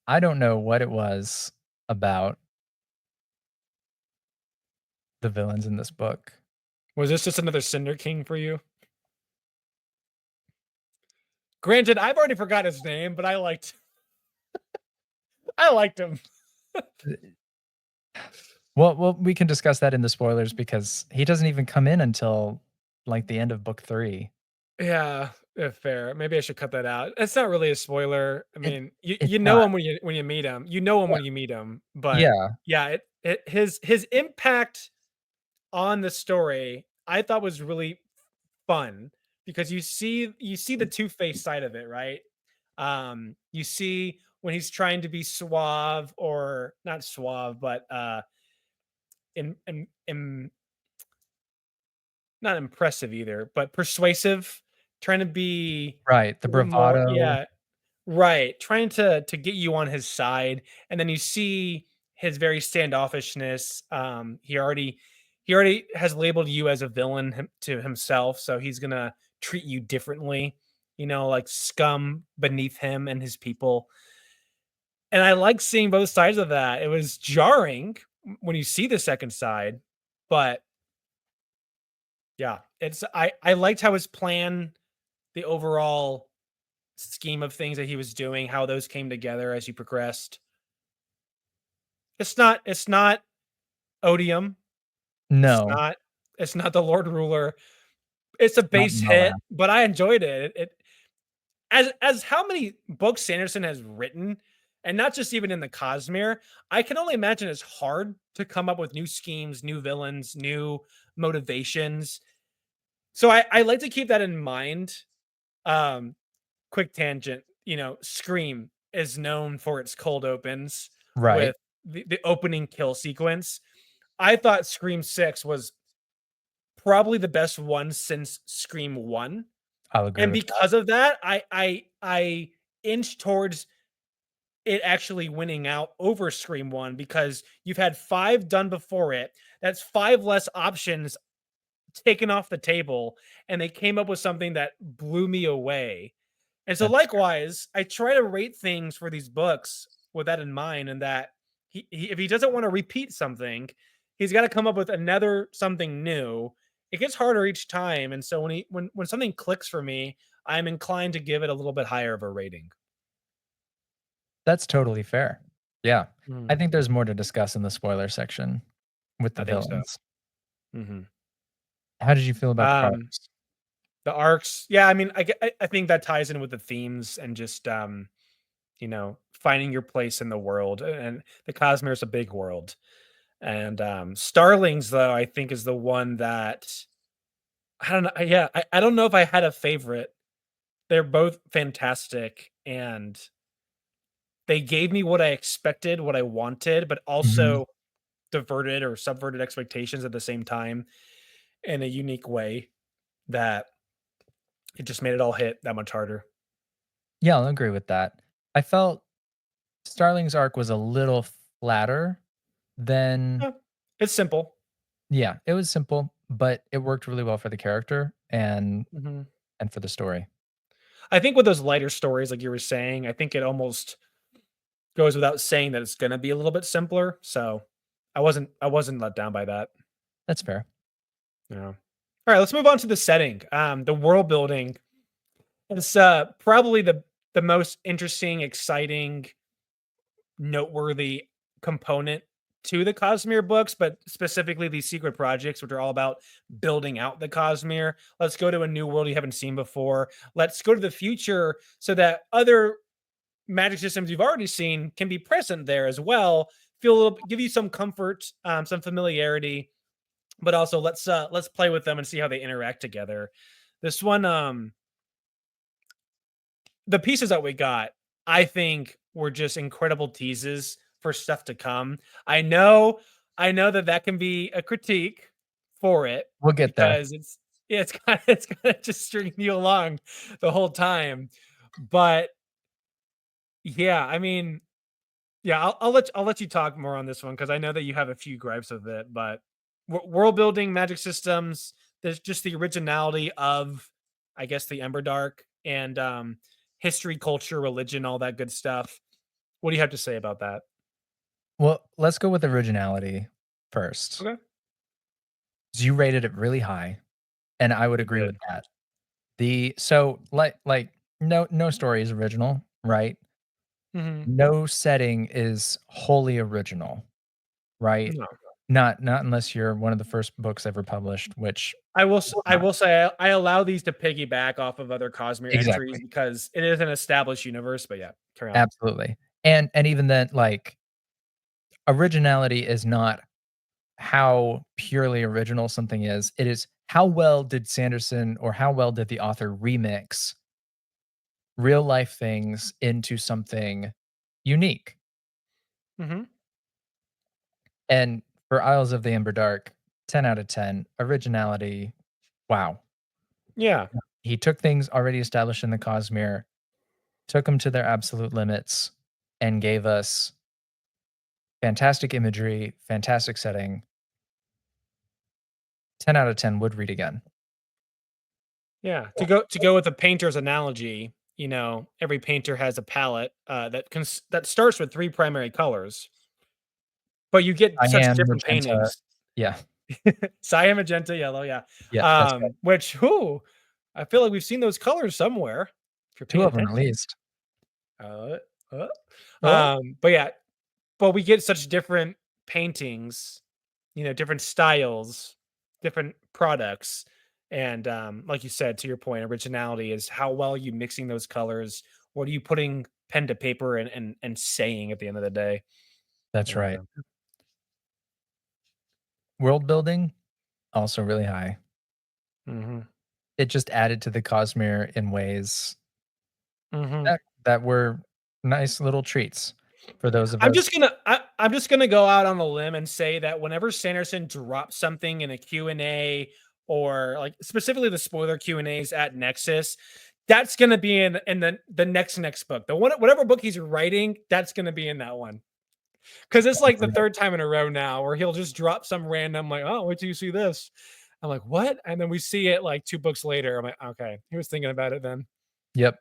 I don't know what it was about the villains in this book. Was this just another Cinder King for you? Granted, I've already forgot his name, but I liked him. Well, we can discuss that in the spoilers because he doesn't even come in until like the end of book 3. Yeah, fair. Maybe I should cut that out. It's not really a spoiler. I It mean, it's you know not. him when you meet him. You know him Yeah. when you meet him. But Yeah. yeah, his impact on the story I thought was really fun because you see the two-faced side of it, right? You see when he's trying to be suave or not suave, but in not impressive either, but persuasive, trying to be Right. The a little more, bravado. yeah, right, trying to get you on his side, and then you see his very standoffishness. He already has labeled you as a villain to himself, so he's gonna treat you differently, like scum beneath him and his people. And I like seeing both sides of that. It was jarring when you see the second side, but yeah, I liked how his plan, the overall scheme of things that he was doing, how those came together as he progressed. It's not odium. It's No, not it's not the Lord Ruler. It's a not base hit, Moab. but I enjoyed it. It as how many books Sanderson has written, and not just even in the Cosmere, I can only imagine it's hard to come up with new schemes, new villains, new motivations. So I like to keep that in mind. Um, Quick tangent, Scream is known for its cold opens Right. with the opening kill sequence. I thought Scream 6 was probably the best one since Scream 1. I'll agree And with that. because of that, I inch towards it actually winning out over Scream 1 because you've had 5 done before it. That's 5 less options taken off the table, and they came up with something that blew me away. And so That's fair. likewise, I try to rate things for these books with that in mind, and that if he doesn't want to repeat something, he's got to come up with another something new. It gets harder each time, and so when something clicks for me, I'm inclined to give it a little bit higher of a rating. That's totally fair. Yeah. I Mhm. think there's more to discuss in the spoiler section with the I think so. villains. Mhm. How did you feel about the Um, arcs? the arcs, yeah, I mean, I think that ties in with the themes and just finding your place in the world, and the Cosmere is a big world. And Starlings, though, I think is the one that I don't know. Yeah, I don't know if I had a favorite. They're both fantastic, and they gave me what I expected, what I wanted, but Mhm. also diverted or subverted expectations at the same time in a unique way that it just made it all hit that much harder. Yeah, I'll agree with that. I felt Starling's arc was a little flatter than. Yeah, it's simple. Yeah, it was simple, but it worked really well for the character Mhm. and for the story. I think with those lighter stories, like you were saying, I think it almost goes without saying that it's gonna be a little bit simpler. So I wasn't let down by that. That's fair. Yeah. All right, let's move on to the setting. The world building is probably the most interesting, exciting, noteworthy component to the Cosmere books, but specifically these secret projects, which are all about building out the Cosmere. Let's go to a new world you haven't seen before. Let's go to the future so that other magic systems you've already seen can be present there as well. Feel a little, give you some comfort, some familiarity, but also let's play with them and see how they interact together. This one, the pieces that we got, I think, were just incredible teases for stuff to come. I know, I know that that can be a critique for it We'll get there. because it's yeah, it's kind of just stringing you along the whole time. But yeah, I mean, yeah, I'll let you talk more on this one because I know that you have a few gripes with it. But world building, magic systems, there's just the originality of, I guess, the Emberdark and history, culture, religion, all that good stuff. What do you have to say about that? Well, let's go with originality first. Okay. 'Cause you rated it really high, and I would I agree did. with that. The so, like, no story is original, right? Hmm. No setting is wholly original, right? No. Not unless you're one of the first books ever published, which is I not. will say I allow these to piggyback off of other Cosmere entries Exactly. because it is an established universe. But yeah, carry on. Absolutely. And even then, like, originality is not how purely original something is. It is how well did Sanderson or how well did the author remix real life things into something unique. Hmm. And for Isles of the Emberdark, 10 out of 10. Originality, wow. Yeah. He took things already established in the Cosmere, took them to their absolute limits, and gave us fantastic imagery, fantastic setting. 10 out of 10 would read again. Yeah, to go with the painter's analogy, you know, every painter has a palette that starts with three primary colors, but you get such Cyan, different magenta, paintings. yeah, Cyan, magenta, yellow, yeah. yeah, that's right. Which whoo, I feel like we've seen those colors somewhere if you're 2 paying of them at attention. least. Uh, uh. Oh, But yeah, but we get such different paintings, you know, different styles, different products. And like you said, to your point, originality is how well you mixing those colors. What are you putting pen to paper and saying at the end of the day? that's And right. World building, also really high. mhm, It just added to the Cosmere in ways mhm. that were nice little treats for those of us. I'm just gonna go out on a limb and say that whenever Sanderson drops something in a Q&A or like specifically the spoiler Q&As at Nexus, that's gonna be in the next book. The one whatever book he's writing, that's gonna be in that one. Because it's like the third time in a row now where he'll just drop some random like, oh, wait till you see this. I'm like, what? And then we see it like 2 books later. I'm like, okay, he was thinking about it then. Yep.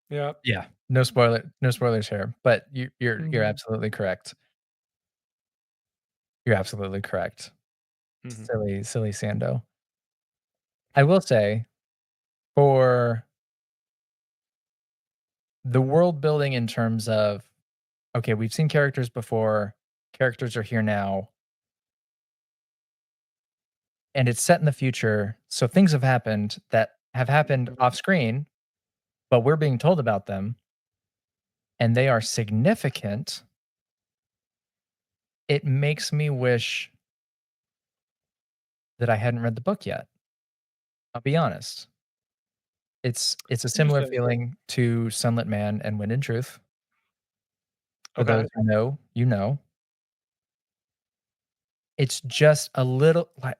Yeah. Yeah. No spoilers here, but you're Hmm. absolutely correct. You're absolutely correct. Hmm. Silly Sando. I will say, for the world building in terms of, okay, we've seen characters before, characters are here now, and it's set in the future, so things have happened that have happened off screen, but we're being told about them, and they are significant. It makes me wish that I hadn't read the book yet. I'll be honest. It's a similar Interesting. feeling to Sunlit Man and Wind in Truth. For Okay. those who know, you know. It's just a little like,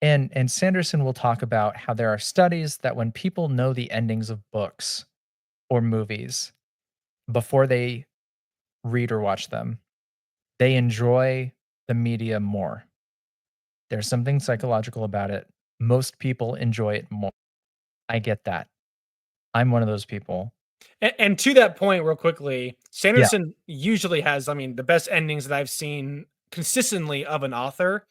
and Sanderson will talk about how there are studies that when people know the endings of books or movies before they read or watch them, they enjoy the media more. There's something psychological about it. Most people enjoy it more. I get that. I'm one of those people. And to that point, real quickly, Yeah. Sanderson usually has, I mean, the best endings that I've seen consistently of an author.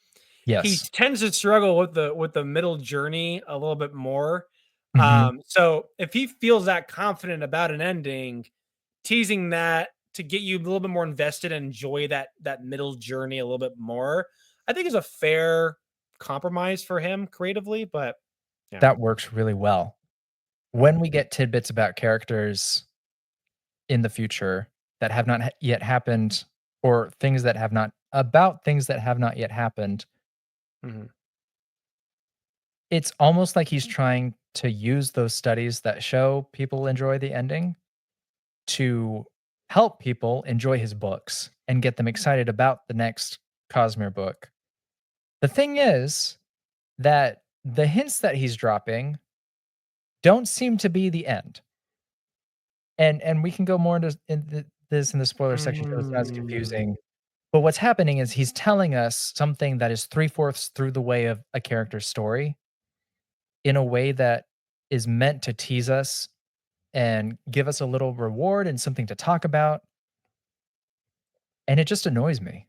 He Yes. tends to struggle with the middle journey a little bit more. Mhm. So if he feels that confident about an ending, teasing that to get you a little bit more invested and enjoy that middle journey a little bit more, I think is a fair compromise for him creatively, but yeah. That works really well. When we get tidbits about characters in the future that have not yet happened, or things that have not yet happened, Mhm. it's almost like he's trying to use those studies that show people enjoy the ending to help people enjoy his books and get them excited about the next Cosmere book. The thing is that the hints that he's dropping don't seem to be the end. And we can go more into this in the spoiler section so it's not as Mm. confusing. But what's happening is he's telling us something that is three-fourths through the way of a character's story in a way that is meant to tease us and give us a little reward and something to talk about, and it just annoys me.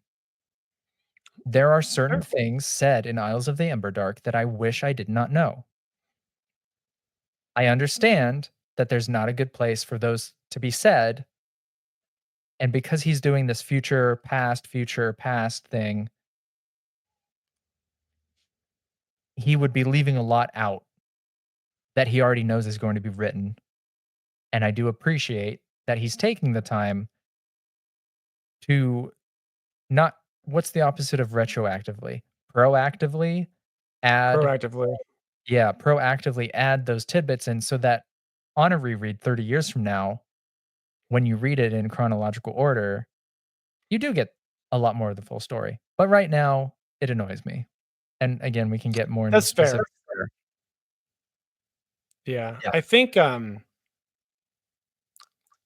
There are certain Sure. things said in Isles of the Emberdark that I wish I did not know. I understand that there's not a good place for those to be said, and because he's doing this future, past thing, he would be leaving a lot out that he already knows is going to be written, and I do appreciate that he's taking the time to not what's the opposite of retroactively? Proactively add Proactively. proactively add those tidbits in so that on a reread 30 years from now, when you read it in chronological order, you do get a lot more of the full story. But right now, it annoys me. And again, we can get more into the That's fair. specifics later. Yeah. Yeah.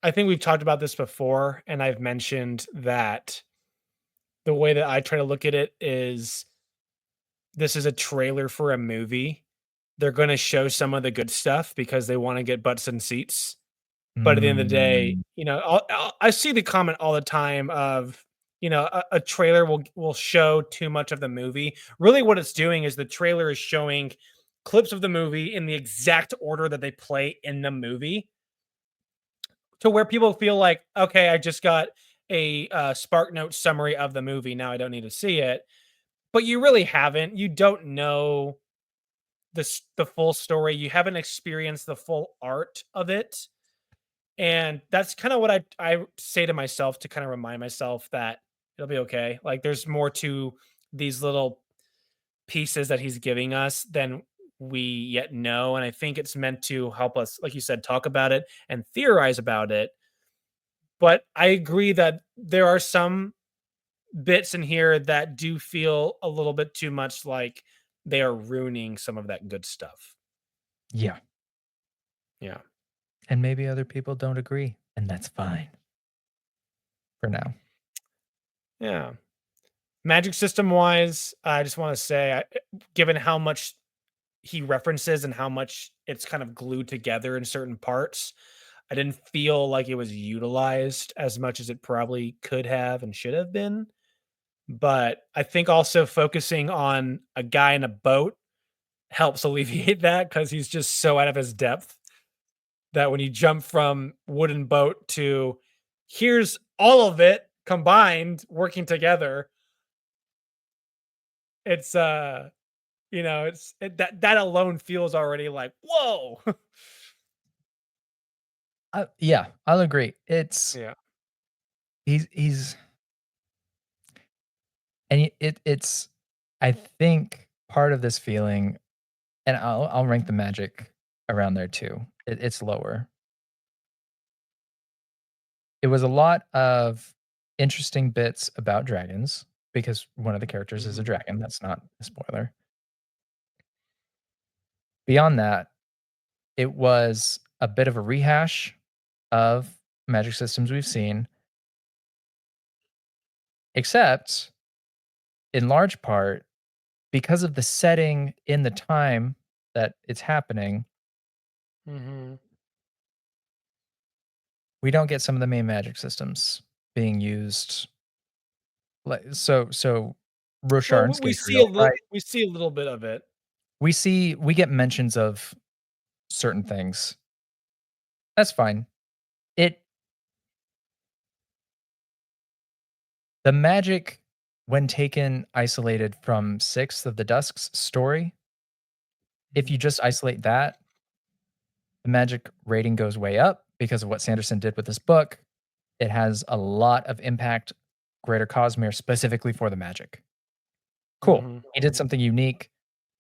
I think we've talked about this before, and I've mentioned that the way that I try to look at it is this is a trailer for a movie. They're gonna show some of the good stuff because they wanna get butts in seats. But at the end of the day, Mm, I see the comment all the time of, a trailer will show too much of the movie. Really what it's doing is the trailer is showing clips of the movie in the exact order that they play in the movie to where people feel like, "Okay, I just got a, Spark Note summary of the movie, now I don't need to see it." But you really haven't. You don't know the full story. You haven't experienced the full art of it. And that's kind of what I say to myself to kind of remind myself that it'll be okay. Like there's more to these little pieces that he's giving us than we yet know. And I think it's meant to help us, like you said, talk about it and theorize about it. But I agree that there are some bits in here that do feel a little bit too much like they are ruining some of that good stuff. yeah. Yeah. And maybe other people don't agree, and that's fine for now. Yeah. Magic system wise, I just want to say, given how much he references and how much it's kind of glued together in certain parts, I didn't feel like it was utilized as much as it probably could have and should have been. But I think also focusing on a guy in a boat helps alleviate that because he's just so out of his depth that when you jump from wooden boat to here's all of it combined working together, it's that alone feels already like whoa. Yeah, I'll agree. It's Yeah. he's and it's I think part of this feeling, and I'll rank the magic around there too. It's lower. It was a lot of interesting bits about dragons because one of the characters is a Mhm. dragon. That's not a spoiler. Beyond that, it was a bit of a rehash of magic systems we've seen, except in large part because of the setting in the time that it's happening, Mhm. we don't get some of the main magic systems being used. So Roshar Well, and we see Skateriel, right? we see a little bit of it. We get mentions of certain things. That's fine. It The magic, when taken isolated from Sixth of the Dusk's story, if you just isolate that, the magic rating goes way up because of what Sanderson did with this book. It has a lot of impact, Greater Cosmere, specifically for the magic. Cool. Mhm. He did something unique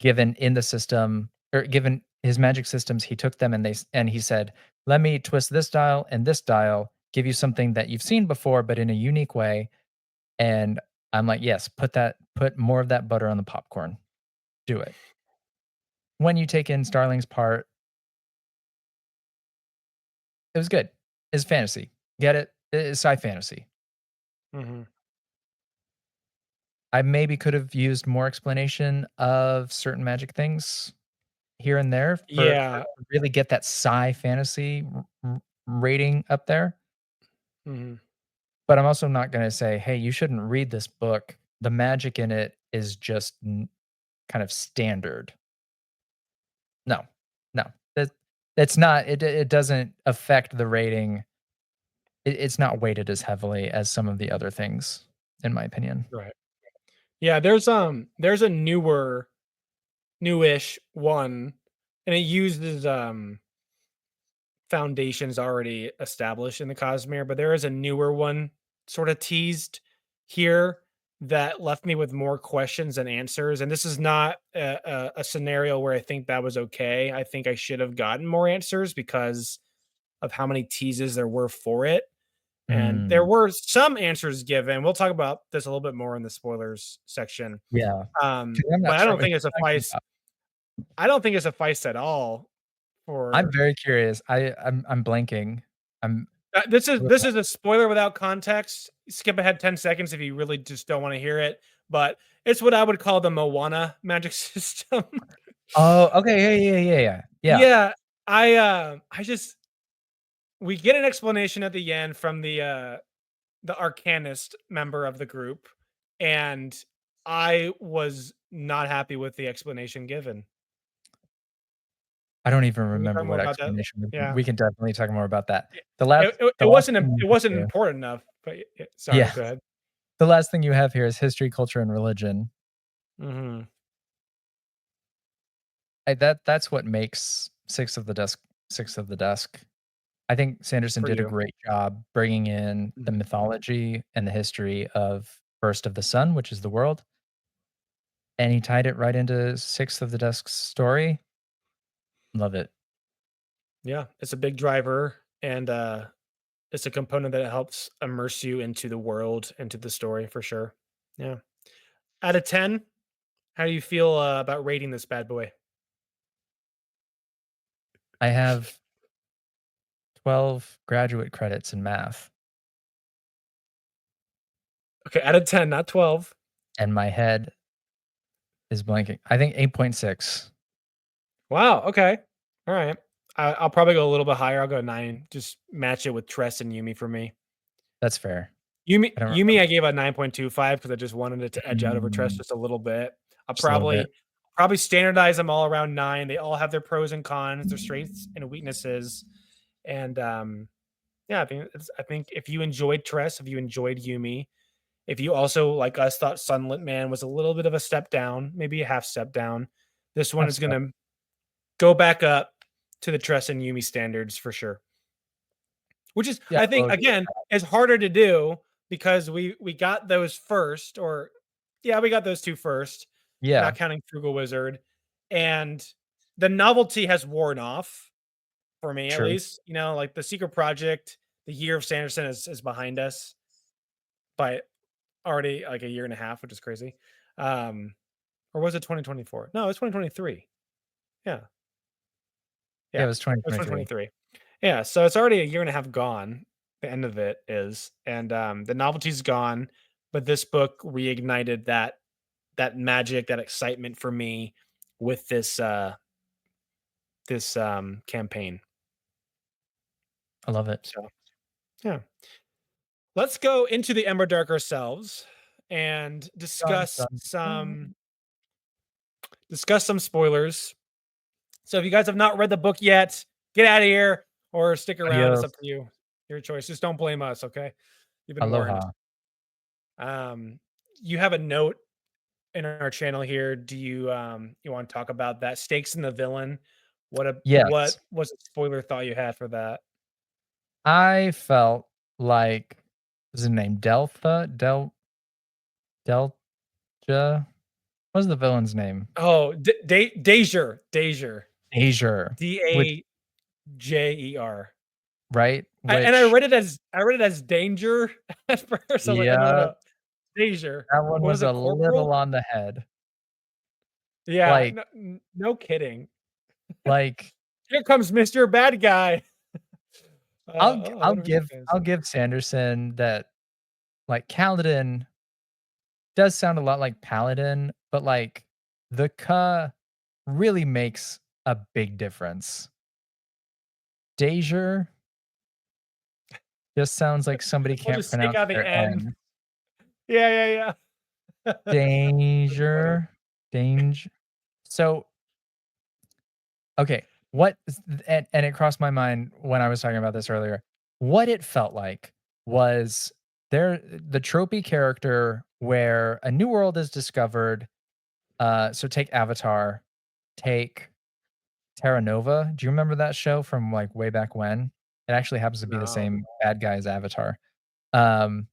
given in the system, or given his magic systems, he took them and he said, "Let me twist this dial, give you something that you've seen before, but in a unique way." And I'm like, "Yes, put more of that butter on the popcorn. Do it." When you take in Starling's part, it was good. It's fantasy. Get it? It's sci fantasy. Mhm. I maybe could have used more explanation of certain magic things here and there for Yeah. to really get that sci fantasy rating up there. Mhm. But I'm also not gonna say, "Hey, you shouldn't read this book. The magic in it is just kind of standard." No, no, that's not. It doesn't affect the rating. It's not weighted as heavily as some of the other things, in my opinion. Right. Yeah, there's a newish one, and it uses, foundations already established in the Cosmere, but there is a newer one sorta teased here that left me with more questions than answers, and this is not a scenario where I think that was okay. I think I should have gotten more answers because of how many teases there were for it, and there Mm, were some answers given. We'll talk about this a little bit more in the spoilers section, yeah, because I'm but not I sure don't what think it you're talking suffice about. I don't think it sufficed at all I'm for very curious. I'm blanking. I'm this is a this little. is a spoiler without context. Skip ahead 10 seconds if you really just don't wanna hear it, but it's what I would call the Moana magic system. Oh, okay, yeah. Yeah, Yeah, I just we get an explanation at the end from the arcanist member of the group, and I was not happy with the explanation given. I don't even Can we remember talk more what about that? explanation Yeah. we can definitely talk more about that. It The last it it the it last wasn't thing you it have wasn't here. important enough, but sorry, Yeah, go ahead. the last thing you have here is history, culture, and religion. Mhm. That's what makes Six of the Dusk. I think Sanderson For did a you. great job bringing in the Mhm. mythology and the history of First of the Sun, which is the world, and he tied it right into Sixth of the Dusk's story. Love it. Yeah, it's a big driver, and, it's a component that helps immerse you into the world, into the story for sure. Yeah. Out of 10, how do you feel, about rating this bad boy? I have 12 graduate credits in math, Okay, out of 10, not 12. and my head is blanking. I think 8.6. Wow, okay. Alright. I'll probably go a little bit higher, I'll go 9, just match it with Tress and Yumi for me. That's fair. Yumi I don't Yumi, I gave a 9.25 because I just wanted it to edge out over Tress mm, just a little bit. I'll just a little bit. probably standardize them all around 9. They all have their pros and cons, their strengths and weaknesses, and, yeah, I think if you enjoyed Tress, if you enjoyed Yumi, if you also, like us, thought Sunlit Man was a little bit of a step down, maybe a half step down, this one Half is step. gonna go back up to the Tress and Yumi standards for sure. Which is, Yeah, I I will think, agree with again, that. is harder to do because we got those first, or yeah, we got those 2 first, not Yeah, counting Frugal Wizard, and the novelty has worn off for me at true. least, like the Secret Project, the year of Sanderson is behind us by already like a year and a half, which is crazy. Um, or was it 2024? No, it's 2023. Yeah. Yeah, Yeah. it was It was 2023. 2023. Yeah, so it's already a year and a half gone. The end of it is, and the novelty's gone, but this book reignited that magic, that excitement for me with this campaign. I love it. So yeah, let's go into the Emberdark ourselves and Dun, dun, dun. discuss some spoilers. So if you guys have not read the book yet, get out of here or stick around. It's up Adios. to you. Your choice. Just don't blame us, okay? You've been warned. Aloha. Um, you have a note in our channel here. Do you you want to talk about that? Stakes in the villain. Yes, What was a spoiler thought you had for that? I felt like was his name Delja? What was the villain's name? Oh, Dajer. Asia, which Dajer. right? And Which I read it as danger at first. I was like, oh no, yeah, no. Danger. that one What was was a it, little corporal? on the head. Yeah, Like no kidding. like Here comes Mr. Bad Guy. I I'll wonder who this give is. I'll give Sanderson that like Kaladin does sound a lot like Paladin, but like the Ka really makes a big difference. Danger just sounds like somebody We'll can't just take pronounce out the their N. N. Yeah, yeah. That's funny. Danger, danger. So, okay, what is and it crossed my mind when I was talking about this earlier. What it felt like was the tropey character where a new world is discovered. So take Avatar, take Terra Nova. Do you remember that show from like way back when? It actually happens to be the No. same bad guy as Avatar. Um,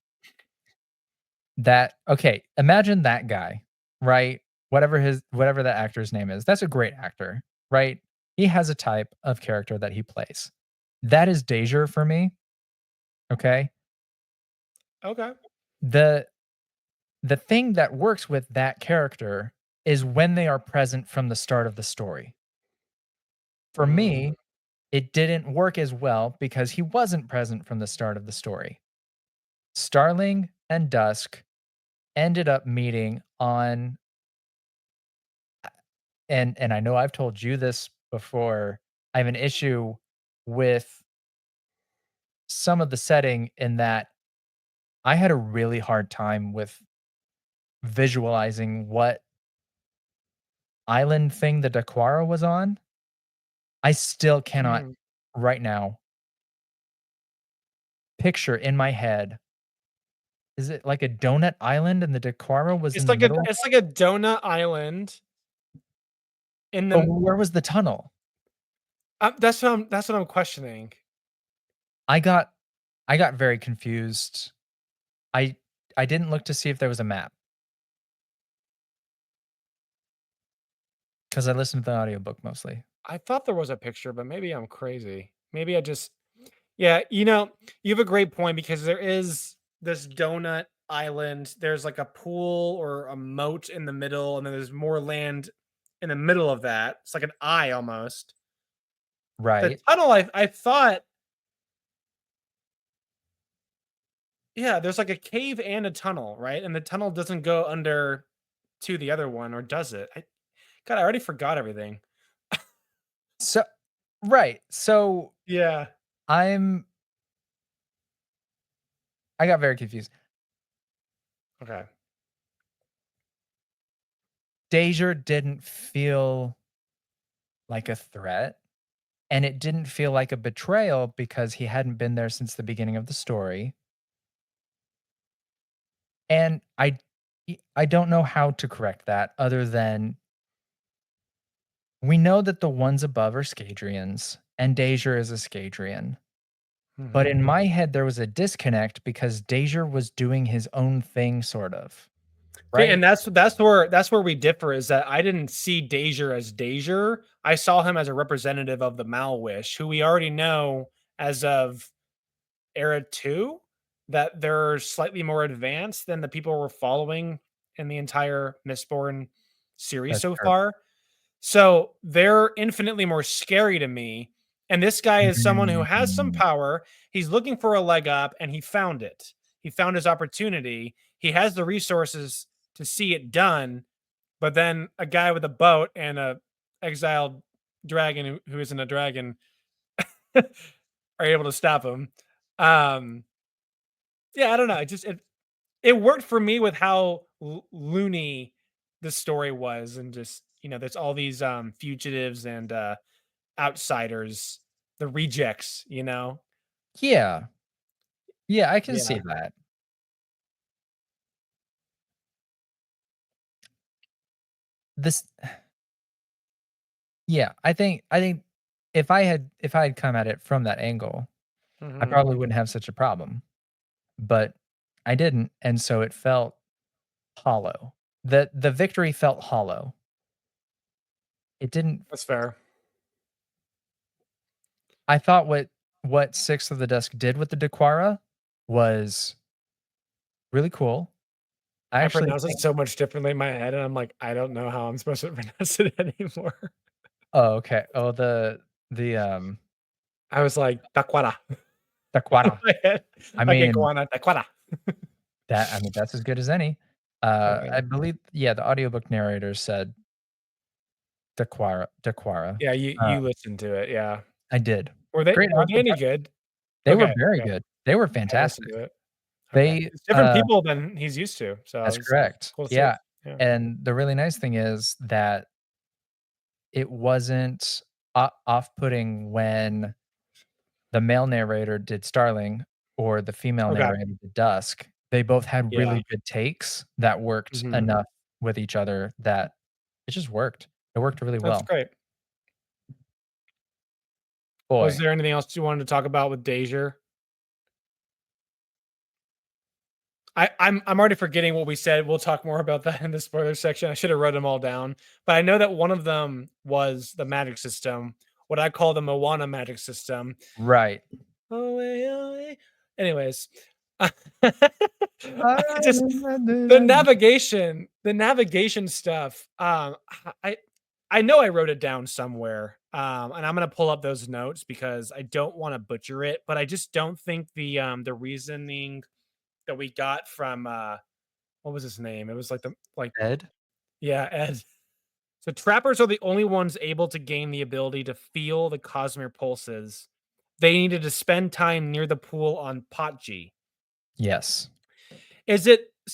that okay, imagine that guy, right? Whatever that actor's name is. That's a great actor, right? He has a type of character that he plays. That is Deja for me, okay? Okay. The the thing that works with that character is when they are present from the start of the story. For Mm, me, it didn't work as well because he wasn't present from the start of the story. Starling and Dusk ended up meeting on and I know I've told you this before. I have an issue with some of the setting in that I had a really hard time with visualizing what island thing the Daquara was on. I still cannot mm. right now picture in my head. Is it like a donut island and the Daquara was in the middle of It's it? like a donut island in But the where was the tunnel? that's what I'm questioning. I got I got very confused. I I didn't look to see if there was a map because I listened to the audiobook mostly. I thought there was a picture, but maybe I'm crazy. Maybe I just yeah, you know, you have a great point because there is this donut island. There's like a pool or a moat in the middle, and then there's more land in the middle of that. It's like an eye almost. The Right. tunnel, I thought, yeah, there's like a cave and a tunnel, right? And the tunnel doesn't go under to the other one, or does it? God, I already forgot everything. So right. So Yeah. I'm I got very confused. Okay. Deja didn't feel like a threat, and it didn't feel like a betrayal because he hadn't been there since the beginning of the story. And I don't know how to correct that other than we know that the ones above are Scadrians and Deja is a Scadrian. But Mhm. in my head, there was a disconnect because Deja was doing his own thing, sort of, See, and right? that's where we differ is that I didn't see Dajer as Dajer. I saw him as a representative of the Malwish, who we already know as of Era 2 that they're slightly more advanced than the people we're following in the entire Mistborn series That's so true. far. So they're infinitely more scary to me. And this guy is someone who has some Mm. power. He's looking for a leg up and he found it. He found his opportunity. He has the resources to see it done. But then a guy with a boat and a exiled dragon who isn't a dragon are able to stop him. Um, yeah, I don't know. It worked for me with how loony the story was, and just there's all these fugitives and outsiders, the rejects. Yeah. Yeah, I can Yeah. see that. this yeah, I think if I had come at it from that angle, I Mhm. probably wouldn't have such a problem, but I didn't, and so it felt hollow. The victory felt hollow. It didn't That's fair. I thought what Six of the Dusk did with the Dequara was really cool. I I actually pronounce it think so much differently in my head, and I'm like, I don't know how I'm supposed to pronounce it anymore. oh, okay. Oh, the I was like, "Taquara." In Dequara. my head, I like mean, iguana, taquara. that's as good as any. Okay. I believe yeah, the audiobook narrator said Dequara. Yeah, you listened to it, yeah. I did. Were they Great were they any audiobook. good? They were Okay, very okay. good. They were I listened fantastic. to it. Okay. They It's different people than he's used to, so that's it's correct. cool to see. Yeah, Yeah. and the really nice thing is that it wasn't off-putting when the male narrator did Starling or the female Okay. narrator did Dusk. They both had Yeah. really good takes that worked Mhm. enough with each other that it just worked. It worked really That's well. great. Was Boy, there anything else you wanted to talk about with Deja? I'm already forgetting what we said. We'll talk more about that in the spoiler section. I should have wrote them all down, but I know that one of them was the magic system, what I call the Moana magic system. right. Oh, eh. Anyways, I I just the navigation stuff. I I know I wrote it down somewhere, and I'm gonna pull up those notes because I don't want to butcher it, but I just don't think the reasoning that we got from what was his name? It was like Ed? yeah, Ed. So trappers are the only ones able to gain the ability to feel the Cosmere pulses. They needed to spend time near the pool on Potji. Yes. Is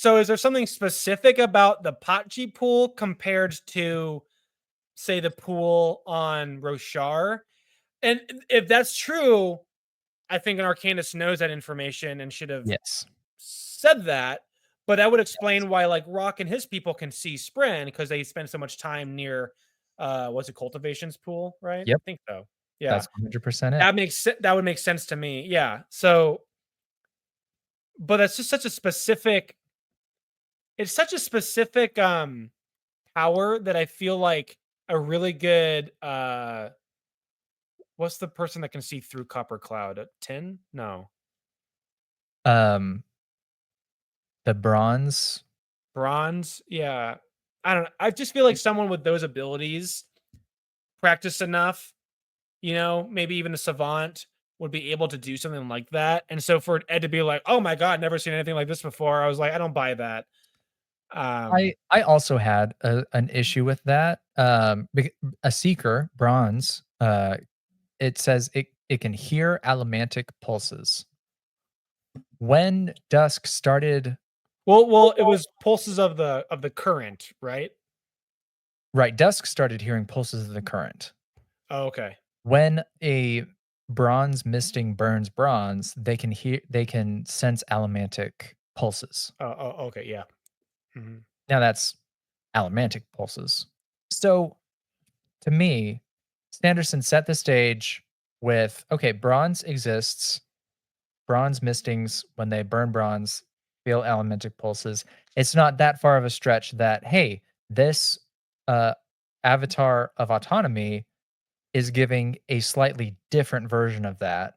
there something specific about the Potji pool compared to say the pool on Roshar? And if that's true, I think an Arcanist knows that information and should have Yes. said that, but that would Yes. explain why like Rock and his people can see Spren because they spend so much time near was it Cultivation's pool, right? I Yep. think so. Yeah. That's 100% it. That would make sense to me. Yeah. So but that's just such a specific it's such a specific power that I feel like a really good what's the person that can see through copper cloud? A 10? No. Um, the bronze Bronze? Yeah. I don't know. I just feel like someone with those abilities practice enough, maybe even a savant would be able to do something like that. And so for Ed to be like, "Oh my god, never seen anything like this before." I was like, "I don't buy that." I also had an issue with that. A seeker, bronze, it says it can hear allomantic pulses. When dusk started Well, it was pulses of the current, right? right, dusk started hearing pulses of the current. Oh, okay. When a bronze misting burns bronze, they can sense allomantic pulses. Oh, okay, yeah. Mhm. Now that's allomantic pulses. So to me, Sanderson set the stage with okay, bronze exists. Bronze mistings, when they burn bronze, feel allomantic pulses. It's not that far of a stretch that, hey, this uh, avatar of autonomy is giving a slightly different version of that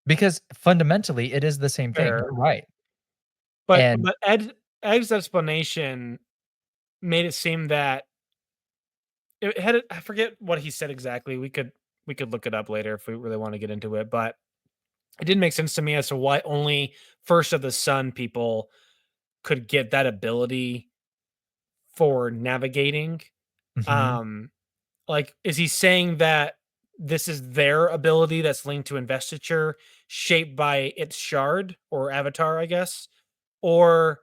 because fundamentally it is the same thing. Fair. You're right. But And but Ed's explanation made it seem that it had I forget what he said exactly. We could look it up later if we really want to get into it, but it didn't make sense to me as to why only First of the Sun people could get that ability for navigating. mhm, Um, like, is he saying that this is their ability that's linked to investiture, shaped by its shard or avatar, I guess? Or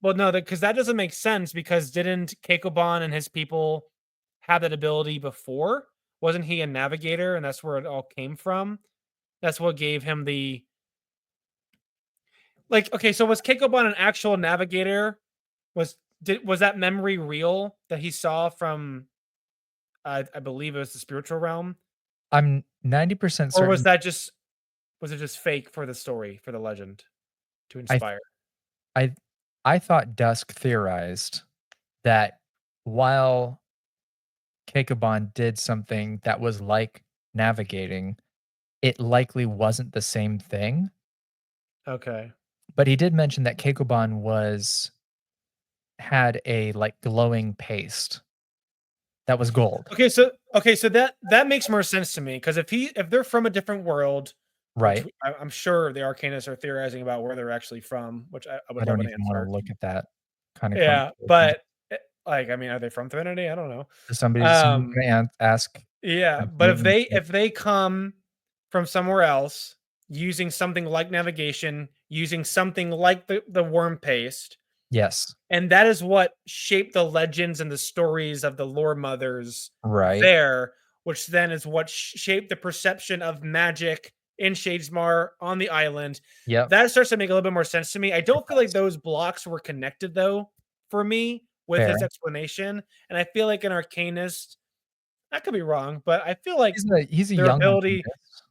well, no, because that doesn't make sense because didn't Keikoban and his people have that ability before? Wasn't he a navigator and that's where it all came from? That's what gave him okay, so was Keikoban an actual navigator Was that memory real that he saw from, I believe it was the spiritual realm? I'm 90% Or was certain. that just was it just fake for the story, for the legend to I th inspire? I I thought Dusk theorized that while Keikoban did something that was like navigating, it likely wasn't the same thing, Okay. but he did mention that Keikoban had a, like, glowing paste that was gold, Okay, so that makes more sense to me because if they're from a different world, which right? I'm sure the Arcanists are theorizing about where they're actually from, which I I would love don't an even wanna answer. look at that kinda Yeah, conversation. but, like, I mean, are they from Trinity? I don't know. Somebody's Um, gonna ask, yeah, I'm but sure if you're gonna they say if they come from somewhere else using something like navigation, using something like the worm paste, yes, and that is what shaped the legends and the stories of the lore mothers right, there, which then is what shaped the perception of magic in Shadesmar on the island. yep, That starts to make a little bit more sense to me. I it don't feel like does. those blocks were connected though for me with Fair. his explanation. And I feel like an arcanist, I could be wrong, but I feel like He's a their young ability Arcanist.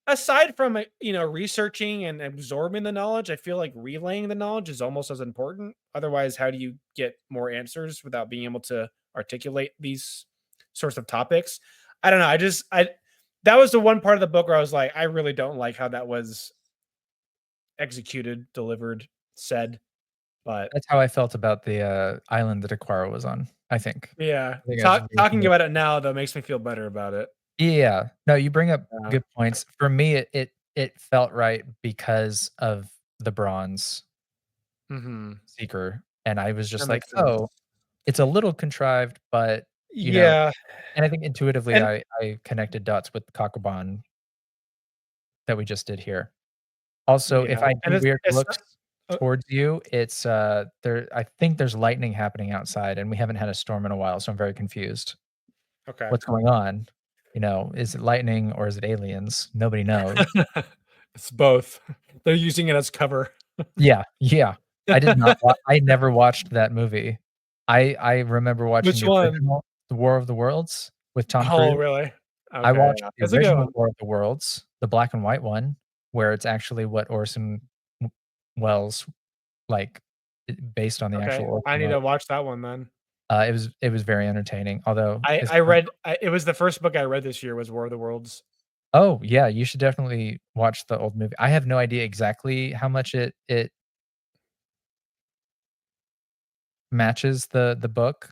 aside from, researching and absorbing the knowledge, I feel like relaying the knowledge is almost as important. Otherwise, how do you get more answers without being able to articulate these sorts of topics? I don't know. I that was the one part of the book where I was like, I really don't like how that was executed, delivered, said. But That's how I felt about the, island that Aquara was on, I think. yeah, I think I was really talking about it now though makes me feel better about it. Yeah. No, you bring up Yeah. good points. For me, it felt right because of the bronze Mhm. seeker, and I was That just like, makes sense. "Oh, it's a little contrived," but, you know, Yeah, and I think intuitively and I connected dots with Kakuban that we just did here. Also, if yeah, I and do weird it's not looks towards you, it's, I think there's lightning happening outside, and we haven't had a storm in a while, so I'm very confused. okay. What's going on? You know, is it lightning or is it aliens? Nobody knows. It's both. They're using it as cover. Yeah, yeah. I never watched that movie. I remember watching Which the one? original, The War of the Worlds with Tom Oh, Cruise. really? I Okay, watched yeah. the That's a good original one. War of the Worlds, the black and white one, where it's actually what Orson W Welles, like, based on the actual Okay, I Orson need Welles. to watch that one then. It was very entertaining, although his I current read it was the first book I read this year was War of the Worlds. Oh, yeah, you should definitely watch the old movie. I have no idea exactly how much it matches the book.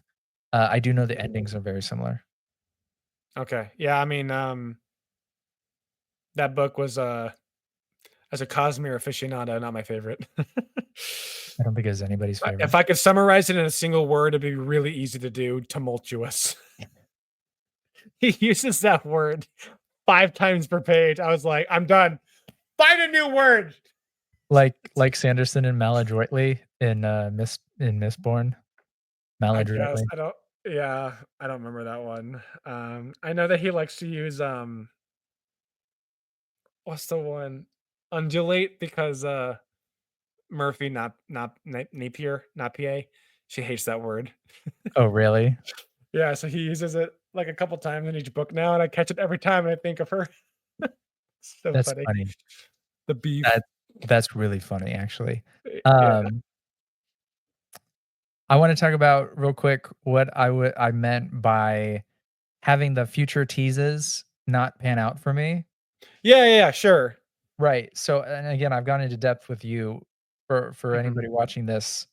I do know the endings are very similar. Okay. Yeah, I mean, that book was, as a Cosmere aficionado, not my favorite. I don't think it's anybody's If favorite. I could summarize it in a single word, it'd be really easy to do, tumultuous. He uses that word 5 times per page. I was like, "I'm done. Find a new word." Like Sanderson and Maladroitly in Mistborn. I guess, Maladroitly. I don't yeah, I don't remember that one. I know that he likes to use, what's the one? Undulate because, Murphy, Napier, she hates that word. Oh, really? Yeah, so he uses it, like, a couple times in each book now, and I catch it every time and I think of her. So That's funny. funny. The beef. That that's really funny, actually. Yeah. Um, I wanna talk about real quick what I meant by having the future teases not pan out for me. Yeah, yeah, yeah, sure. Right, so and again, I've gone into depth with you. For Mhm. anybody watching this,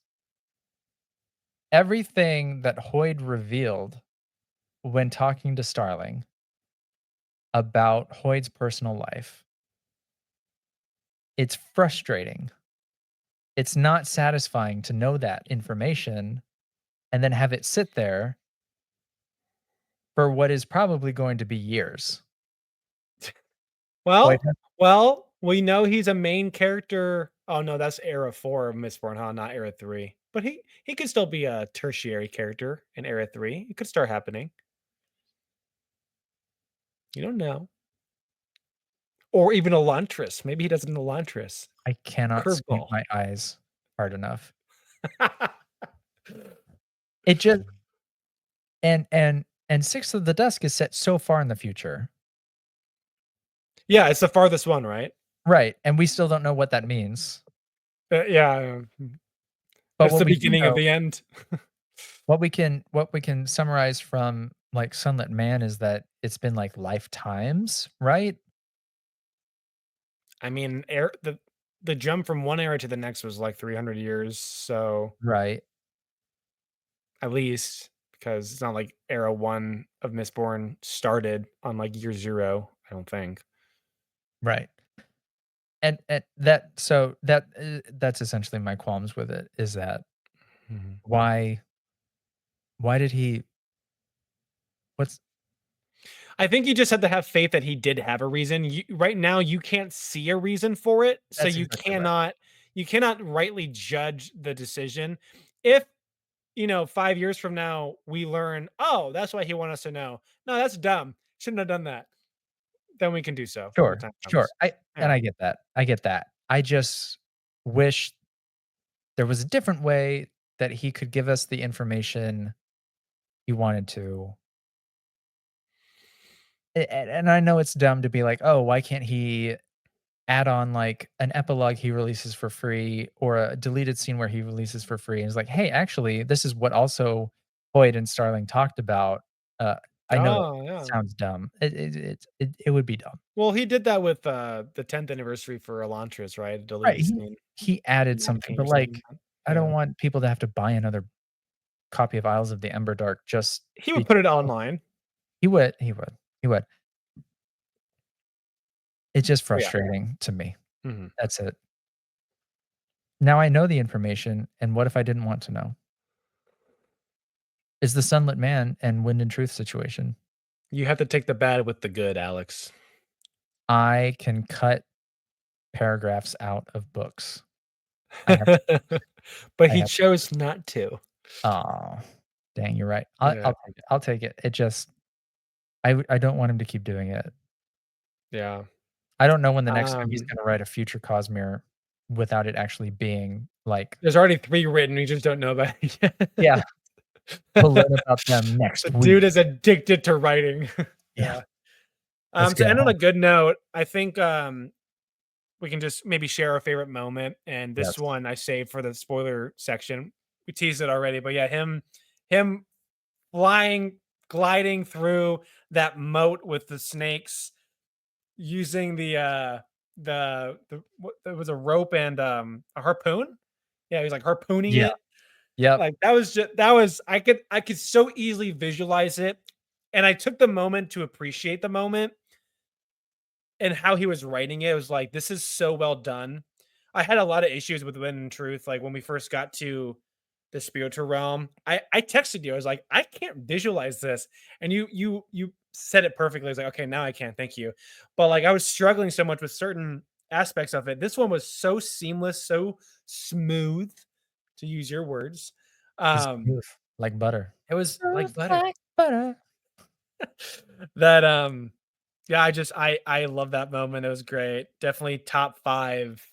everything that Hoyd revealed when talking to Starling about Hoyd's personal life, it's frustrating. It's not satisfying to know that information and then have it sit there for what is probably going to be years. Hoyd Well has we know he's a main character. Oh, no, that's era 4 of Mistborn, huh? Not era 3. But he could still be a tertiary character in era 3. It could start happening. You don't know. Or even Elantris. Maybe he does an Elantris. I cannot squint Curveball. my eyes hard enough. It just and Six of the Dusk is set so far in the future. Yeah, it's the farthest one, right? Right, and we still don't know what that means. Yeah, But it's what the we do beginning of know the end. what we can summarize from, like, Sunlit Man is that it's been, like, lifetimes, right? I mean, air the jump from one era to the next was like 300 years, so Right, at least because it's not like era 1 of Mistborn started on, like, year 0, I don't think. right. And that so that, that's essentially my qualms with it, is that Mhm. why why did he what's I think you just have to have faith that he did have a reason. Right now, you can't see a reason for it, so that's exactly right. you cannot rightly judge the decision. If, 5 years from now, we learn, "Oh, that's why he wanted us to know. No, that's dumb. Shouldn't have done that." Then we can do so when the Sure, time sure, comes. and Yeah. I get that, I get that. I just wish there was a different way that he could give us the information he wanted to. And I know it's dumb to be like, "Oh, why can't he add on, like, an epilogue he releases for free or a deleted scene where he releases for free?" And it's like, "Hey, actually, this is what also Boyd and Starling talked about." Uh, I know that Oh, yeah. sounds dumb. It would be dumb. Well, he did that with, the 10th anniversary for Elantris, right? A Right, deleted he scene, he added something, napkin or but, something. like, I don't Yeah. want people to have to buy another copy of Isles of the Emberdark just He would be put it online. he would. It's just Oh, yeah. frustrating to me. Mhm. That's it. Now I know the information, and what if I didn't want to know? Is the Sunlit Man and Wind and Truth situation. You have to take the bad with the good, Alex. I can cut paragraphs out of books. I have But I he have chose not to. Oh, dang, you're right. Yeah, I'll take it. It just I don't want him to keep doing it. yeah. I don't know when the next time he's Um, gonna write a future Cosmere without it actually being like, there's already 3 written, we just don't know about it yet. "Yeah, we'll learn about them The next dude week." is addicted to writing. Yeah, Yeah. let's To go. end on a good note, I think, we can just maybe share our favorite moment, and this Yes. one I saved for the spoiler section. We teased it already, but yeah, him flying, gliding through that moat with the snakes, using the what it was a rope and, a harpoon? Yeah, he's, like, harpooning Yeah. it. Yep. Like, that was I could so easily visualize it, and I took the moment to appreciate the moment and how he was writing it. It was like, "This is so well done." I had a lot of issues with Wind and Truth, like, when we first got to the spiritual realm. I texted you, I was like, "I can't visualize this," and you said it perfectly. I was like, "Okay, now I can, thank you." But, like, I was struggling so much with certain aspects of it. This one was so seamless, so smooth, to use your words. Um, Smooth like butter. it was Smooth like butter. like butter. That, yeah, I love that moment, it was great. Definitely top 5.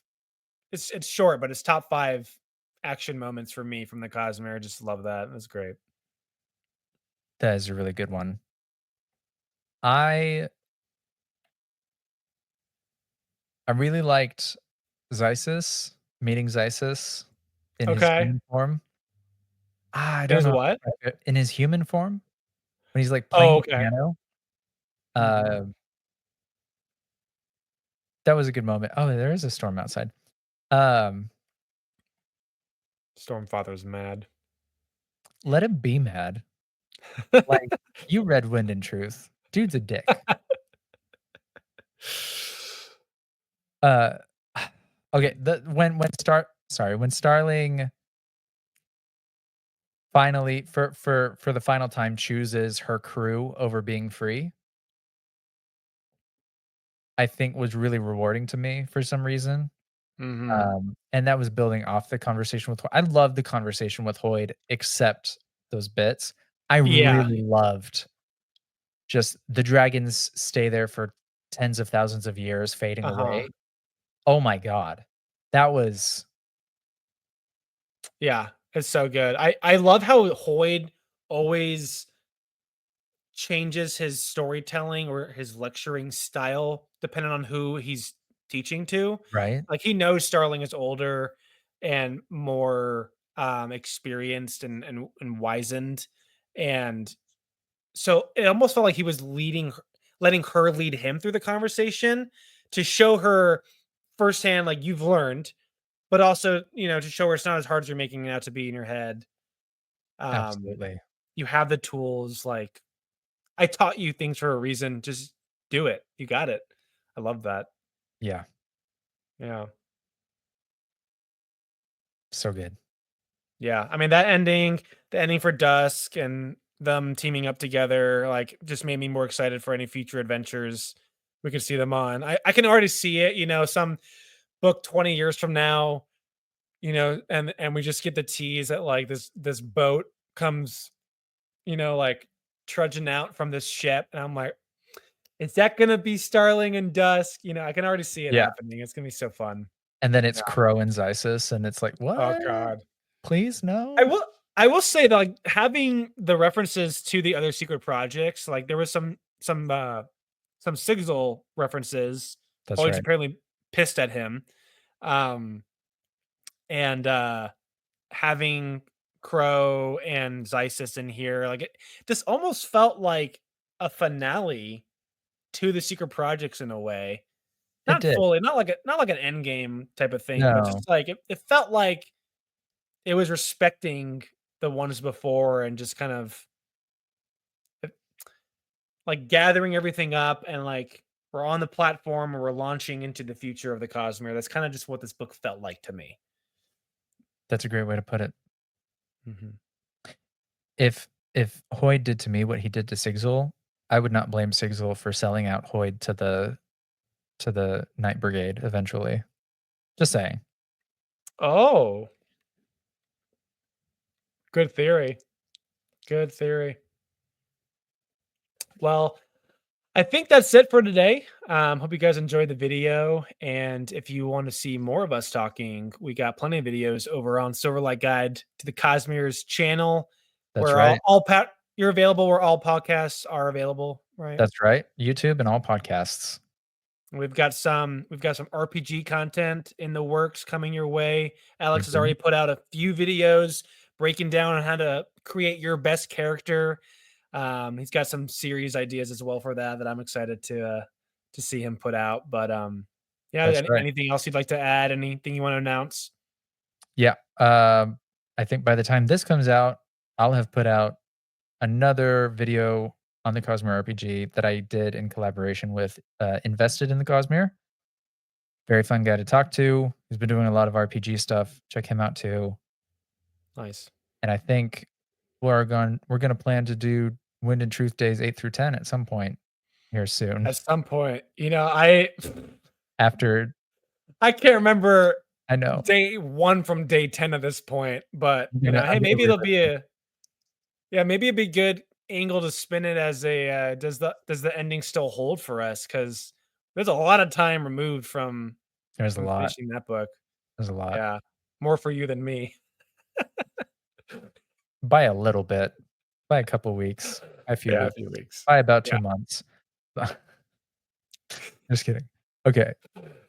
It's short, but it's top 5 action moments for me from the Cosmere. Just love that. It was great. That is a really good one. I I really liked meeting Xysis in his Okay. human form. I It don't is know what? in his human form, when he's, like, playing Oh, the okay. piano, Mhm. uh, that was a good moment. Oh, there is a storm outside. Um, Stormfather's mad. Let him be mad. Like, you read Wind and Truth. Dude's a dick. Uh, okay, the when Starling finally for the final time chooses her crew over being free, I think was really rewarding to me for some reason. Mhm. And that was building off the conversation with I love the conversation with Hoyd, except those bits. I Yeah. really loved just the dragons stay there for tens of thousands of years fading Uh-huh. away. Oh my god. That was Yeah. It's so good. I love how Hoyd always changes his storytelling or his lecturing style depending on who he's teaching to. Right? Like he knows Starling is older and more experienced and wizened. And so it almost felt like he was letting her lead him through the conversation to show her firsthand, like you've learned, but also, to show her it's not as hard as you're making it out to be in your head. Um, Absolutely. you have the tools, like I taught you things for a reason. Just do it. You got it. I love that. Yeah. Yeah. So good. Yeah. I mean, the ending for Dusk and them teaming up together, like just made me more excited for any future adventures we could see them on. I can already see it, some book 20 years from now, and we just get the tease that like this boat comes, like trudging out from this ship. And I'm like, is that gonna be Starling and Dusk? I can already see it Yeah. happening. It's gonna be so fun. And then it's Yeah. Crow and Xysis, and it's like, Oh "What? god. Please, I no?" will I will say that like having the references to the other secret projects, like there was some Sigil references. That's Always right. apparently pissed at him. Um and having Crow and Xysis in here, like it just almost felt like a finale to the secret projects in a way. It Not did. fully, not like an end game type of thing, but No, just like it felt like it was respecting the ones before and just kind of uh, like gathering everything up and like we're on the platform and we're launching into the future of the Cosmere. That's kind of just what this book felt like to me. that's a great way to put it. Mhm. If Hoyd did to me what he did to Sigzil, I would not blame Sigzil for selling out Hoyd to the Night Brigade eventually. Just saying. Oh, good theory. Good theory. Well, I think that's it for today. Hope you guys enjoyed the video. And if you want to see more of us talking, we got plenty of videos over on Silverlight Guide to the Cosmere's channel, That's where right. you're available, where all podcasts are available, right? That's right. YouTube and all podcasts. We've got some RPG content in the works coming your way. Alex has already Mhm. put out a few videos breaking down on how to create your best character. He's got some series ideas as well for that I'm excited to see him put out. But yeah, That's right. anything else you'd like to add? Anything you want to announce? Yeah. I think by the time this comes out, I'll have put out another video on the Cosmere RPG that I did in collaboration with Invested in the Cosmere. Very fun guy to talk to. He's been doing a lot of RPG stuff. Check him out too. Nice. And I think we're gonna plan to do Wind and Truth Days 8 through 10 at some point here soon. At some point, I After I can't remember I know. day one from day 10 at this point, but I'm hey, gonna maybe it'll be revisit. maybe it'd be good angle to spin it as a does the ending still hold for us? Because there's a lot of time removed from There's a lot. finishing that book. There's a lot. Yeah, more for you than me. By a little bit. By a couple weeks. By a few Yeah, a weeks. few weeks. By about Yeah. 2 months. Just kidding. Okay.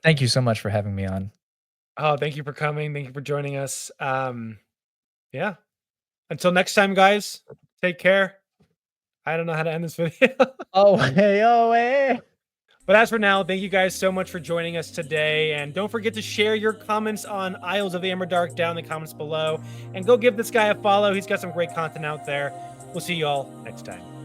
Thank you so much for having me on. Oh, thank you for coming. Thank you for joining us. Yeah. Until next time, guys. Take care. I don't know how to end this video. Oh, hey, oh, hey. But as for now, thank you guys so much for joining us today. And don't forget to share your comments on Isles of the Emberdark down in the comments below. And go give this guy a follow. He's got some great content out there. We'll see you all next time.